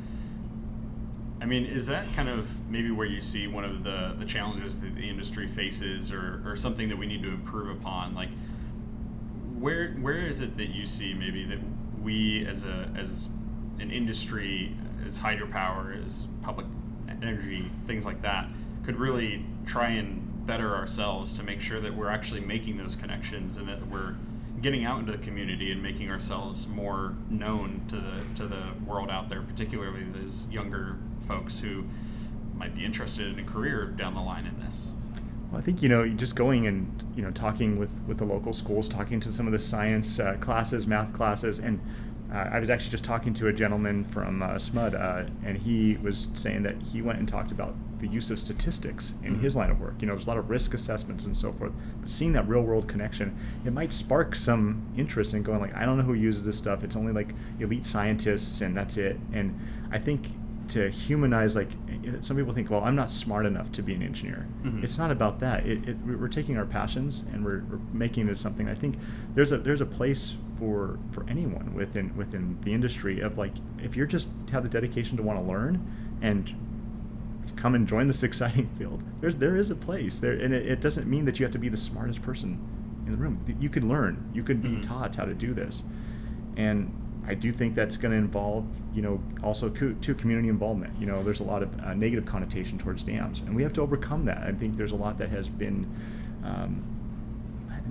I mean, is that kind of maybe where you see one of the challenges that the industry faces, or something that we need to improve upon? Like, where is it that you see maybe that we as an industry, as hydropower, as public energy, things like that, could really try and better ourselves to make sure that we're actually making those connections and that we're getting out into the community and making ourselves more known to the world out there, particularly those younger folks who might be interested in a career down the line in this? Well, I think, just going and, talking with the local schools, talking to some of the science classes, math classes, and I was actually just talking to a gentleman from SMUD, and he was saying that he went and talked about the use of statistics in his line of work. There's a lot of risk assessments and so forth, but seeing that real world connection, it might spark some interest in going, like, I don't know who uses this stuff. It's only like elite scientists and that's it. And I think to humanize, like, some people think, well, I'm not smart enough to be an engineer. It's not about that. We're taking our passions and we're making it something. I think there's a place for anyone within the industry of, like, if you're just have the dedication to want to learn and come and join this exciting field, there is a place there, and it doesn't mean that you have to be the smartest person in the room. You could learn, you could be taught how to do this, and I do think that's going to involve, also community involvement. There's a lot of negative connotation towards dams, and we have to overcome that. I think there's a lot that has been,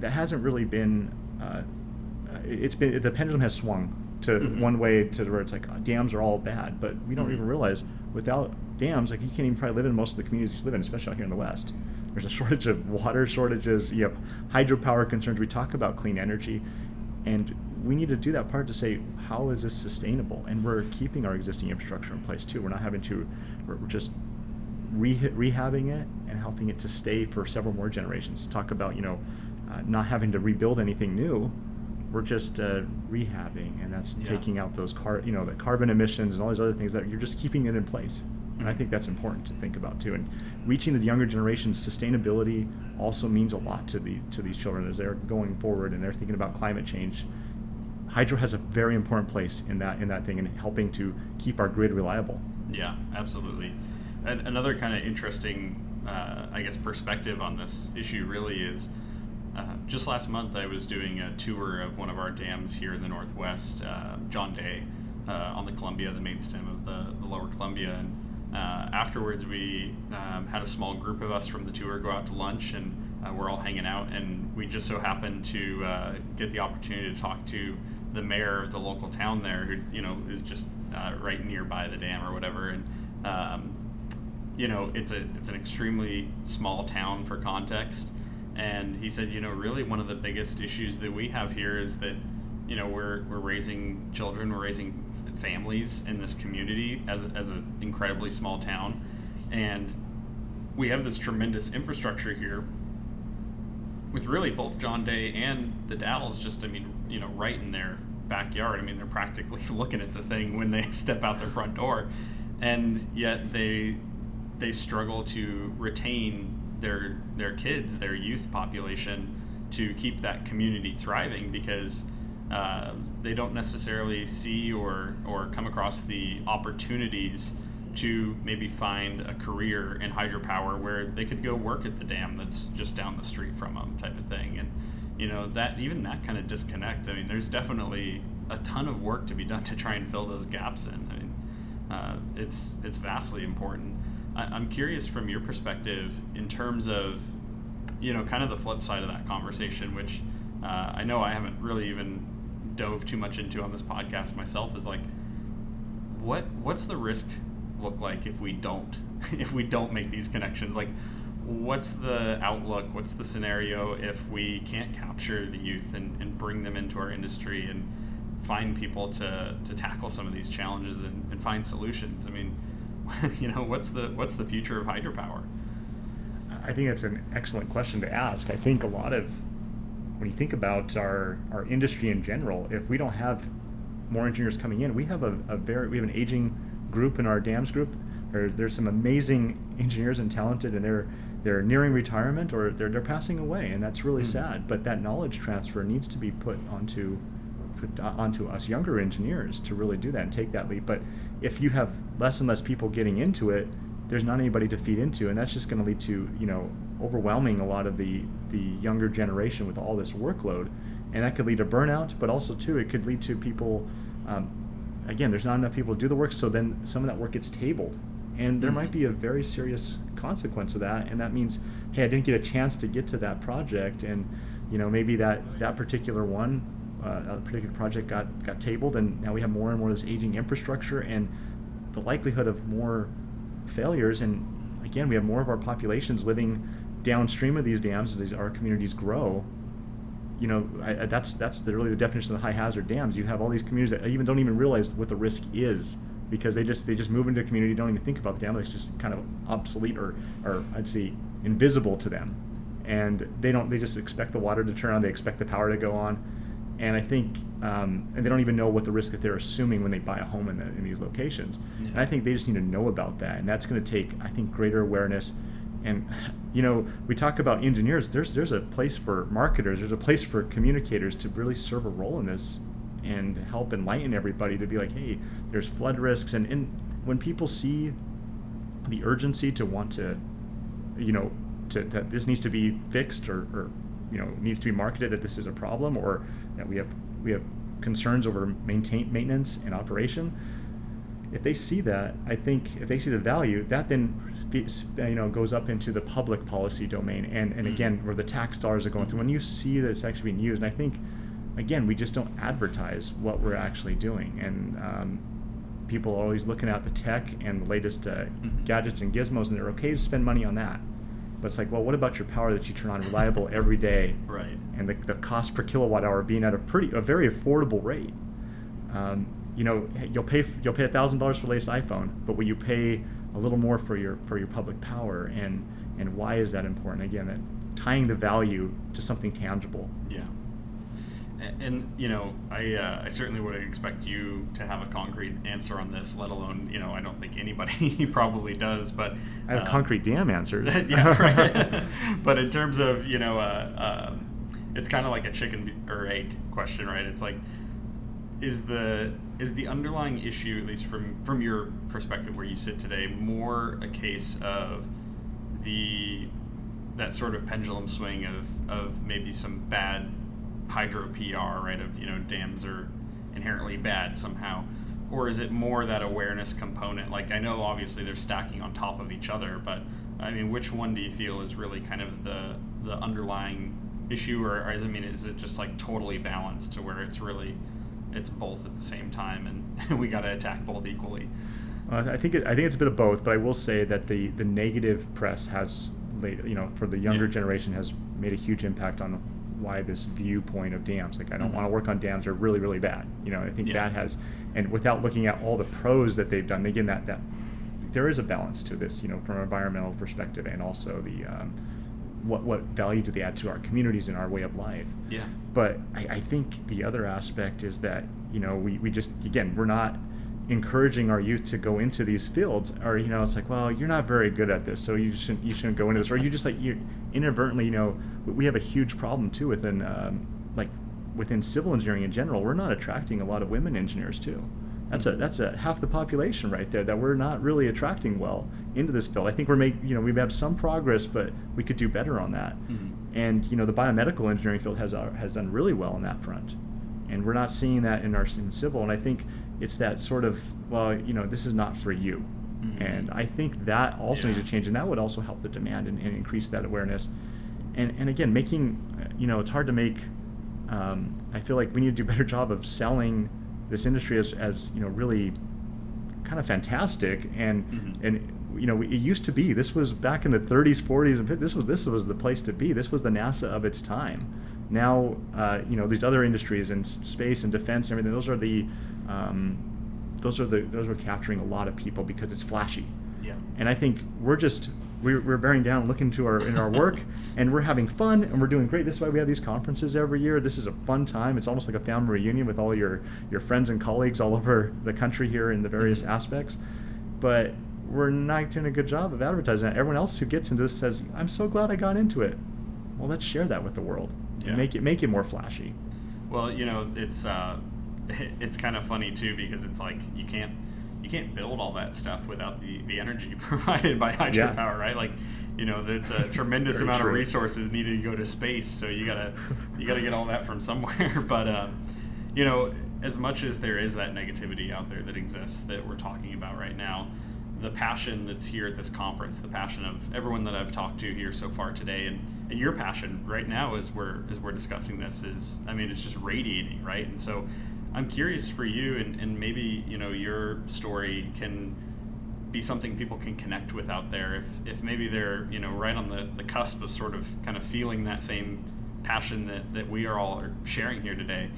that hasn't really been, the pendulum has swung to one way, to where it's like, dams are all bad, but we don't even realize without dams, like, you can't even probably live in most of the communities you live in, especially out here in the West. There's a shortage of water shortages, you have hydropower concerns, we talk about clean energy, and we need to do that part to say, how is this sustainable? And we're keeping our existing infrastructure in place too. We're not having to, we're just rehabbing it and helping it to stay for several more generations. Talk about, not having to rebuild anything new. We're just rehabbing, and that's taking out those the carbon emissions and all these other things, that you're just keeping it in place. And I think that's important to think about too. And reaching the younger generations, sustainability also means a lot to these children as they're going forward and they're thinking about climate change. Hydro has a very important place in that thing, and helping to keep our grid reliable. Yeah, absolutely. And another kind of interesting, perspective on this issue really is, just last month I was doing a tour of one of our dams here in the Northwest, John Day, on the Columbia, the main stem of the lower Columbia. And afterwards we had a small group of us from the tour go out to lunch, and we're all hanging out, and we just so happened to get the opportunity to talk to the mayor of the local town there, who is just right nearby the dam or whatever. And it's an extremely small town for context. And he said, really one of the biggest issues that we have here is that, we're raising children, we're raising families in this community as an incredibly small town, and we have this tremendous infrastructure here with really both John Day and the Dalles just, right in their backyard. They're practically looking at the thing when they step out their front door, and yet they struggle to retain their kids, their youth population, to keep that community thriving, because they don't necessarily see or come across the opportunities to maybe find a career in hydropower where they could go work at the dam that's just down the street from them, type of thing. And that kind of disconnect, there's definitely a ton of work to be done to try and fill those gaps in. It's vastly important. I'm curious from your perspective in terms of, kind of the flip side of that conversation, which I know I haven't really even dove too much into on this podcast myself, is like, what's the risk look like if we don't make these connections? Like, what's the outlook? What's the scenario if we can't capture the youth and bring them into our industry and find people to tackle some of these challenges and find solutions? What's the future of hydropower? I think that's an excellent question to ask. I think a lot of, when you think about our industry in general, if we don't have more engineers coming in, we have we have an aging group in our dams group. There's some amazing engineers and talented, and they're nearing retirement or they're passing away, and that's really sad. But that knowledge transfer needs to be put onto us younger engineers to really do that and take that leap. But if you have less and less people getting into it, there's not anybody to feed into, and that's just going to lead to overwhelming a lot of the younger generation with all this workload, and that could lead to burnout. But also too, it could lead to people. Again, there's not enough people to do the work, so then some of that work gets tabled, and there might be a very serious consequence of that, and that means, hey, I didn't get a chance to get to that project, and maybe that particular one. A particular project got tabled, and now we have more and more of this aging infrastructure and the likelihood of more failures. And again, we have more of our populations living downstream of these dams as our communities grow. That's really the definition of the high hazard dams. You have all these communities that don't even realize what the risk is, because they just move into a community, don't even think about the dam. It's just kind of obsolete or I'd say invisible to them, and they just expect the water to turn on, they expect the power to go on. And I think, and they don't even know what the risk that they're assuming when they buy a home in these locations. Yeah. And I think they just need to know about that, and that's going to take, I think, greater awareness. And we talk about engineers. There's a place for marketers. There's a place for communicators to really serve a role in this and help enlighten everybody to be like, hey, there's flood risks, and when people see the urgency to want to, that this needs to be fixed or needs to be marketed, that this is a problem, or that we have concerns over maintenance and operation. If they see that, I think if they see the value, that then goes up into the public policy domain, and again, where the tax dollars are going through. When you see that it's actually being used, and I think, again, we just don't advertise what we're actually doing, and people are always looking at the tech and the latest gadgets and gizmos, and they're okay to spend money on that. But it's like, well, what about your power that you turn on reliable every day? Right. And the cost per kilowatt hour being at a very affordable rate. You'll pay $1,000 for the latest iPhone, but will you pay a little more for your public power? And why is that important? Again, tying the value to something tangible. Yeah. And I certainly would expect you to have a concrete answer on this, let alone, I don't think anybody probably does, but I have concrete dam answers. Yeah, right. But in terms of, it's kind of like a chicken or egg question, right? It's like, is the underlying issue, at least from your perspective where you sit today, more a case of that sort of pendulum swing of maybe some bad hydro PR, right, of dams are inherently bad somehow, or is it more that awareness component? Like, I know obviously they're stacking on top of each other, but I mean, which one do you feel is really kind of the underlying issue, or is it just like totally balanced to where it's both at the same time, and we got to attack both equally? I think it's a bit of both, but I will say that the negative press has for the younger generation has made a huge impact on why this viewpoint of dams, like I don't want to work on dams, are really, really bad. I think that has, and without looking at all the pros that they've done, again, that there is a balance to this, from an environmental perspective, and also the what value do they add to our communities and our way of life. Yeah. But I think the other aspect is that we just, again, we're not encouraging our youth to go into these fields, or it's like, well, you're not very good at this, so you shouldn't go into this, or you just you inadvertently, we have a huge problem too within civil engineering in general. We're not attracting a lot of women engineers too. That's a half the population right there that we're not really attracting well into this field. I think we've had some progress, but we could do better on that. Mm-hmm. And the biomedical engineering field has done really well on that front, and we're not seeing that in civil. And I think it's that sort of, well, this is not for you. Mm-hmm. And I think that also needs to change, and that would also help the demand and increase that awareness. And again, making, it's hard to make, I feel like we need to do a better job of selling this industry as really kind of fantastic. And it used to be, this was back in the 30s, 40s, and 50s, this was the place to be. This was the NASA of its time. Now, these other industries and space and defense and everything, those are capturing a lot of people because it's flashy. Yeah. And I think we're bearing down, looking to our work, and we're having fun, and we're doing great. This is why we have these conferences every year. This is a fun time. It's almost like a family reunion with all your friends and colleagues all over the country here in the various aspects. But we're not doing a good job of advertising that. Everyone else who gets into this says, I'm so glad I got into it. Well, let's share that with the world and make it more flashy. Well, it's kind of funny too, because it's like you can't build all that stuff without the energy provided by hydropower, right? Like, there's a tremendous amount of resources needed to go to space, so you gotta get all that from somewhere. But as much as there is that negativity out there that exists that we're talking about right now, the passion that's here at this conference, the passion of everyone that I've talked to here so far today, and your passion right now as we're discussing this it's just radiating, right? And so I'm curious for you, and maybe your story can be something people can connect with out there if maybe they're right on the cusp of sort of kind of feeling that same passion that we are sharing here today.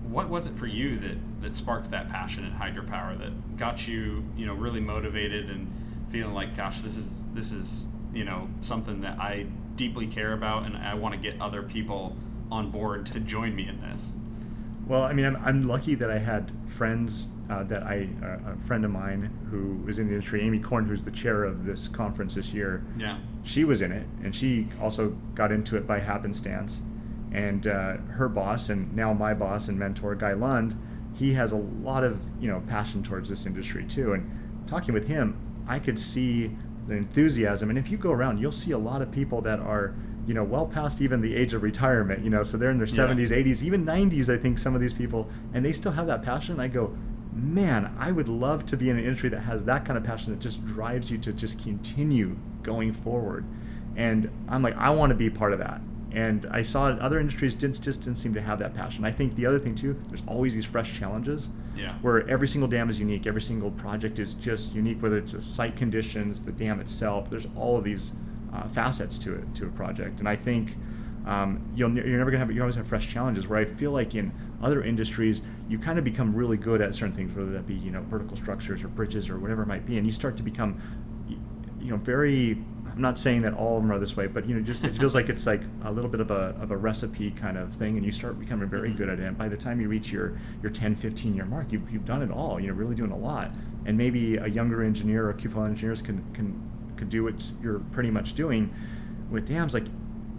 What was it for you that sparked that passion in hydropower, that got you really motivated and feeling like, gosh, this is something that I deeply care about, and I want to get other people on board to join me in this? Well, I'm lucky that I had friends a friend of mine who was in the industry, Amy Korn, who's the chair of this conference this year. Yeah. She was in it, and she also got into it by happenstance. And her boss, and now my boss and mentor, Guy Lund, he has a lot of passion towards this industry too. And talking with him, I could see the enthusiasm. And if you go around, you'll see a lot of people that are well past even the age of retirement. So they're in their 70s, 80s, even 90s. I think some of these people, and they still have that passion. I go, man, I would love to be in an industry that has that kind of passion that just drives you to just continue going forward. And I'm like, I want to be part of that. And I saw other industries just didn't seem to have that passion. I think the other thing too, there's always these fresh challenges where every single dam is unique, every single project is just unique, whether it's the site conditions, the dam itself, there's all of these facets to a project. And I think you're never gonna have, you always have fresh challenges, where I feel like in other industries, you kind of become really good at certain things, whether that be, vertical structures or bridges or whatever it might be. And you start to become, very, I'm not saying that all of them are this way, but just it feels like it's like a little bit of a recipe kind of thing, and you start becoming very good at it. And by the time you reach your 10, 15-year mark, you've done it all. Really doing a lot. And maybe a younger engineer or QFL engineers can do what you're pretty much doing with dams. Like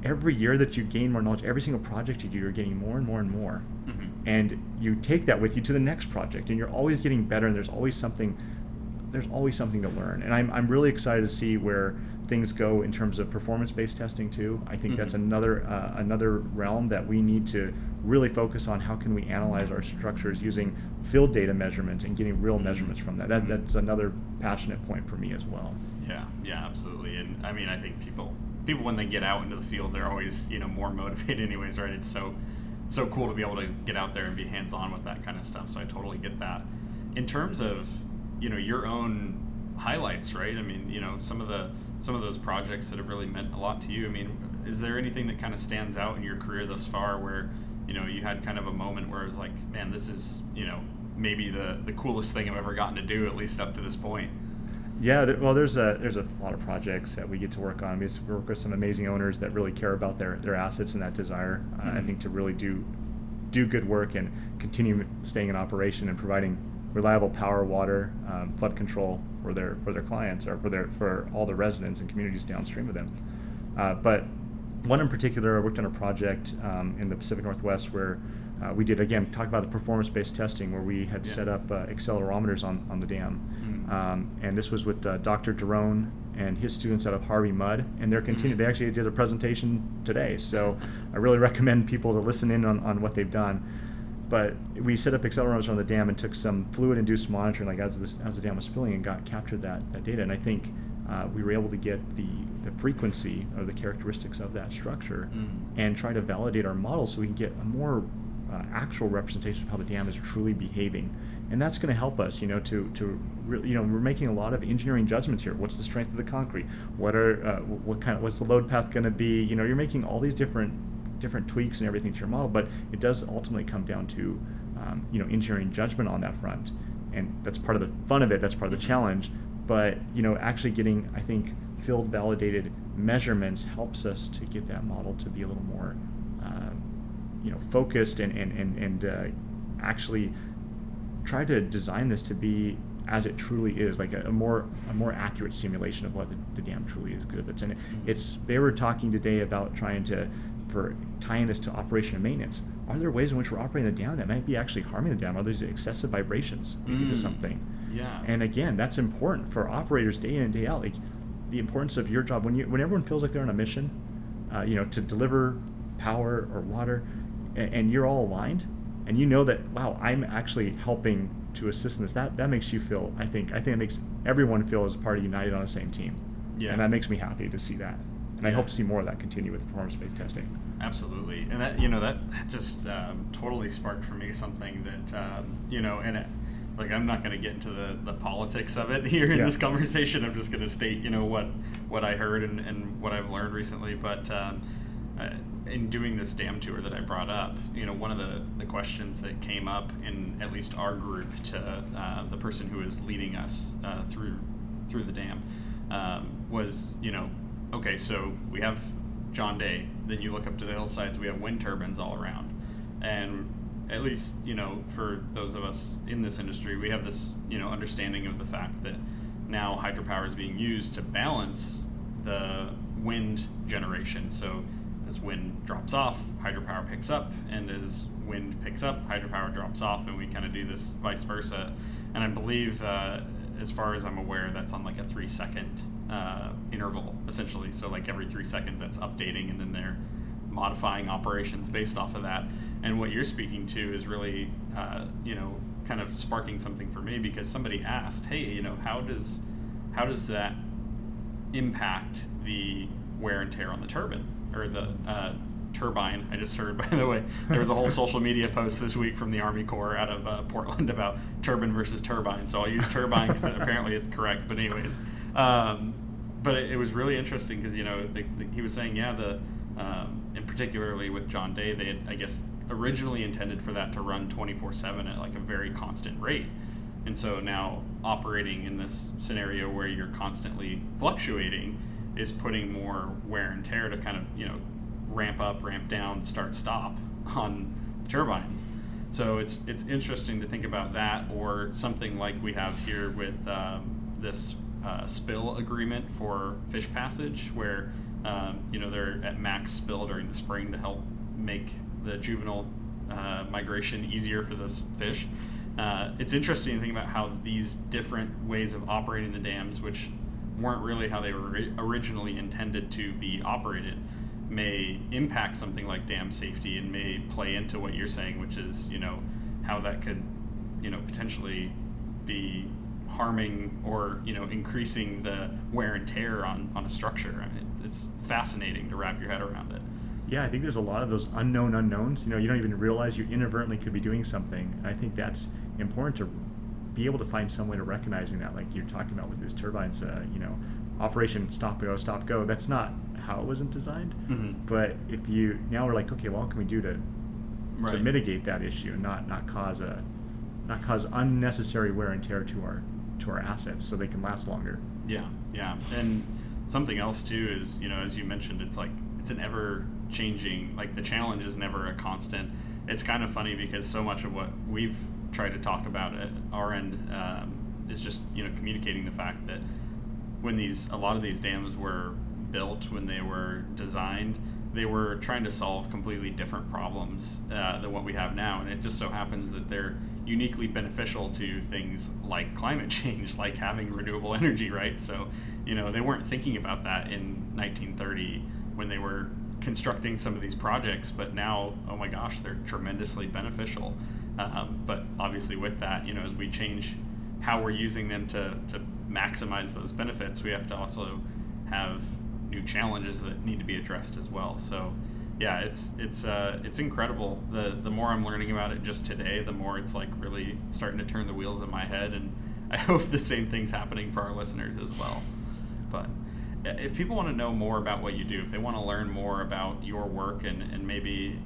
every year that you gain more knowledge, every single project you do, you're getting more and more and more. Mm-hmm. And you take that with you to the next project, and you're always getting better. And there's always something to learn. And I'm really excited to see where things go in terms of performance-based testing too. I think that's another realm that we need to really focus on. How can we analyze our structures using field data measurements and getting real measurements from that? That's another passionate point for me as well. Yeah, absolutely. And I think people when they get out into the field, they're always more motivated anyways, right? It's so cool to be able to get out there and be hands-on with that kind of stuff. So I totally get that. In terms of your own highlights, right? Some of those projects that have really meant a lot to you. Is there anything that kind of stands out in your career thus far where you had kind of a moment where it was like, man, this is maybe the coolest thing I've ever gotten to do, at least up to this point? Yeah, there's a lot of projects that we get to work on. We work with some amazing owners that really care about their assets and that desire. I think to really do good work and continue staying in operation and providing reliable power, water, flood control for their clients, or for all the residents and communities downstream of them. But one in particular, I worked on a project in the Pacific Northwest where we did, again, talk about the performance-based testing, where we had set up accelerometers on the dam. And this was with Dr. Jerome and his students out of Harvey Mudd, and they actually did a presentation today. So I really recommend people to listen in on what they've done. But we set up accelerometers on the dam and took some fluid-induced monitoring, like as the dam was spilling, and captured that data. And I think we were able to get the frequency or the characteristics of that structure and try to validate our model so we can get a more actual representation of how the dam is truly behaving. And that's going to help us, to really, we're making a lot of engineering judgments here. What's the strength of the concrete? What's the load path going to be? You're making all these different tweaks and everything to your model, but it does ultimately come down to engineering judgment on that front, and that's part of the fun of it. That's part of the challenge. But actually getting, I think, field validated measurements helps us to get that model to be a little more focused and actually try to design this to be as it truly is, like a more accurate simulation of what the dam truly exhibits. And they were talking today about for tying this to operation and maintenance. Are there ways in which we're operating the dam that might be actually harming the dam? Are these excessive vibrations due to something? Yeah. And again, that's important for operators day in and day out. Like the importance of your job when everyone feels like they're on a mission, to deliver power or water, and you're all aligned, and you know that, wow, I'm actually helping to assist in this. That makes you feel. I think it makes everyone feel as a party united on the same team. Yeah. And that makes me happy to see that. And I Yeah. hope to see more of that continue with performance-based testing. Absolutely, and that just totally sparked for me something that like I'm not going to get into the politics of it here in this conversation. I'm just going to state what I heard and what I've learned recently. But in doing this dam tour that I brought up, one of the questions that came up in at least our group to the person who was leading us through the dam was okay, so we have John Day, then you look up to the hillsides, we have wind turbines all around. And at least, for those of us in this industry, we have this, understanding of the fact that now hydropower is being used to balance the wind generation. So as wind drops off, hydropower picks up, and as wind picks up, hydropower drops off, and we kind of do this vice versa. And I believe, as far as I'm aware, that's on like a 3-second interval, essentially. So like every 3 seconds that's updating, and then they're modifying operations based off of that. And what you're speaking to is really, kind of sparking something for me, because somebody asked, hey, how does that impact the wear and tear on the turbine or the turbine? I just heard, by the way, there was a whole social media post this week from the Army Corps out of Portland about turbine versus turbine. So I'll use turbine because apparently it's correct. But anyways, but it was really interesting because he was saying, and particularly with John Day, they had, I guess, originally intended for that to run 24/7 at like a very constant rate. And so now operating in this scenario where you're constantly fluctuating is putting more wear and tear to kind of, ramp up, ramp down, start, stop on turbines. So it's interesting to think about that, or something like we have here with this spill agreement for fish passage, where they're at max spill during the spring to help make the juvenile migration easier for those fish. It's interesting to think about how these different ways of operating the dams, which weren't really how they were originally intended to be operated, may impact something like dam safety, and may play into what you're saying, which is, how that could, potentially be harming or, increasing the wear and tear on a structure. I mean, it's fascinating to wrap your head around it. Yeah, I think there's a lot of those unknown unknowns. You don't even realize you inadvertently could be doing something. And I think that's important to be able to find some way to recognizing that, like you're talking about with these turbines. Operation stop go. That's not how it wasn't designed. Mm-hmm. But if now we're like, okay, well, what can we do to mitigate that issue and not cause unnecessary wear and tear to our assets, so they can last longer. Yeah. And something else too is, as you mentioned, it's like it's an ever changing, like the challenge is never a constant. It's kind of funny because so much of what we've tried to talk about at our end is just communicating the fact that when a lot of these dams were built, when they were designed, they were trying to solve completely different problems than what we have now. And it just so happens that they're uniquely beneficial to things like climate change, like having renewable energy, right? So, they weren't thinking about that in 1930 when they were constructing some of these projects, but now, oh my gosh, they're tremendously beneficial. But obviously with that, as we change how we're using them to maximize those benefits, we have to also have new challenges that need to be addressed as well. So yeah, it's incredible. The more I'm learning about it just today, the more it's like really starting to turn the wheels in my head, and I hope the same thing's happening for our listeners as well. But if people want to know more about what you do, if they want to learn more about your work and maybe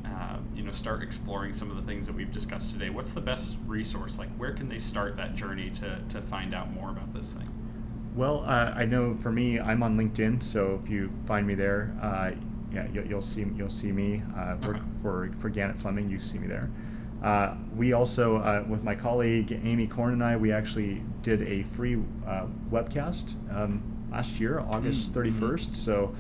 start exploring some of the things that we've discussed today, what's the best resource? Like, where can they start that journey to find out more about this thing? Well, I know for me, I'm on LinkedIn, so if you find me there, you'll see me. Work for Gannett Fleming, you see me there. We also, with my colleague Amy Korn and I, we actually did a free webcast last year, August 31st. So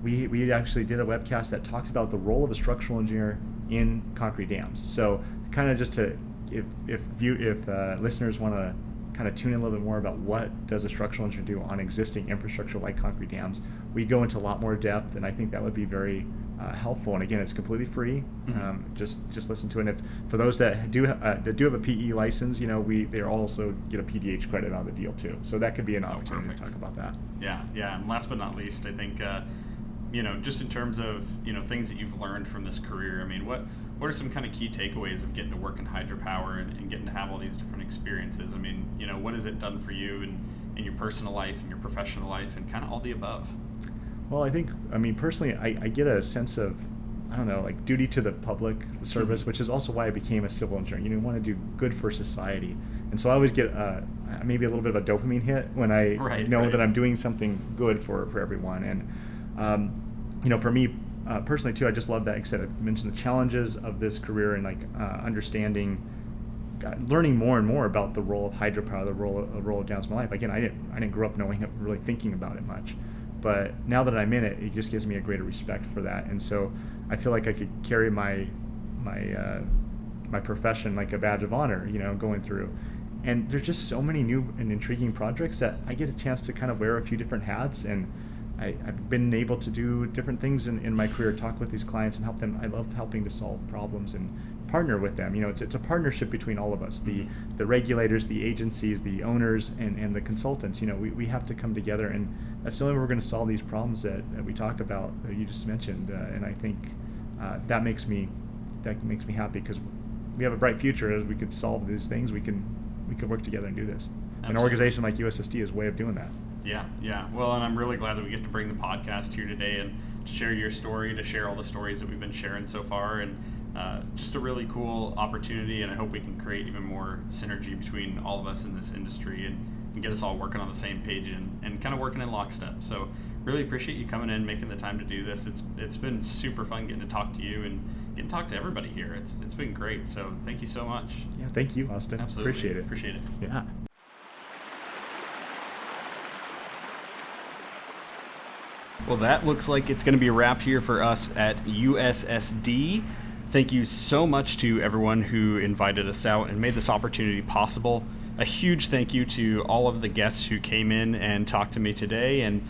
we actually did a webcast that talked about the role of a structural engineer in concrete dams. So kind of just to, if listeners want to kind of tune in a little bit more about what does a structural engineer do on existing infrastructure like concrete dams, we go into a lot more depth, and I think that would be very helpful. And again, it's completely free. Just listen to it. And if for those that do have a PE license, they also get a PDH credit on the deal too. So that could be an opportunity to talk about that. Yeah. And last but not least, I think just in terms of things that you've learned from this career. I mean, what are some kind of key takeaways of getting to work in hydropower and getting to have all these different experiences? I mean, what has it done for you in your personal life and your professional life and kind of all the above? Well, personally, I get a sense of, like duty to the public service, which is also why I became a civil engineer. You want to do good for society. And so I always get maybe a little bit of a dopamine hit when I know that I'm doing something good for everyone. And, for me personally too, I just love that. Like I said, I mentioned the challenges of this career and understanding, learning more and more about the role of hydropower, the role of dams in my life. Again, I didn't grow up knowing it, really thinking about it much. But now that I'm in it, it just gives me a greater respect for that. And so I feel like I could carry my profession like a badge of honor, going through. And there's just so many new and intriguing projects that I get a chance to kind of wear a few different hats. And I've been able to do different things in my career, talk with these clients and help them. I love helping to solve problems and partner with them. It's a partnership between all of us, the regulators, the agencies, the owners, and the consultants. We have to come together, and that's the only way we're going to solve these problems that we talked about, that you just mentioned. And I think that makes me happy, because we have a bright future. As we could solve these things, we can work together and do this. Absolutely. An organization like USSD is a way of doing that. Yeah. Well, and I'm really glad that we get to bring the podcast here today and to share your story, to share all the stories that we've been sharing so far, and just a really cool opportunity. And I hope we can create even more synergy between all of us in this industry and get us all working on the same page and kind of working in lockstep. So really appreciate you coming in, making the time to do this. It's been super fun getting to talk to you and getting to talk to everybody here. It's been great. So thank you so much. Yeah, thank you, Austin. Absolutely. Appreciate it. Yeah. Well, that looks like it's going to be a wrap here for us at USSD. Thank you so much to everyone who invited us out and made this opportunity possible. A huge thank you to all of the guests who came in and talked to me today and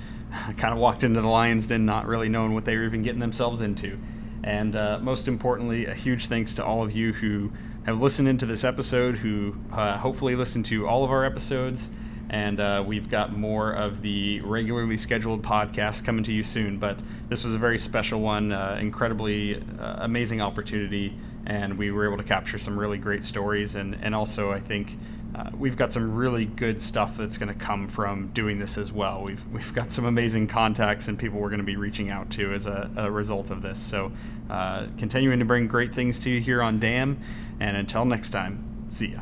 kind of walked into the lion's den not really knowing what they were even getting themselves into. And most importantly, a huge thanks to all of you who have listened into this episode, who hopefully listened to all of our episodes. And we've got more of the regularly scheduled podcasts coming to you soon. But this was a very special one, incredibly amazing opportunity, and we were able to capture some really great stories. And also, I think we've got some really good stuff that's going to come from doing this as well. We've got some amazing contacts and people we're going to be reaching out to as a result of this. So continuing to bring great things to you here on DAM. And until next time, see ya.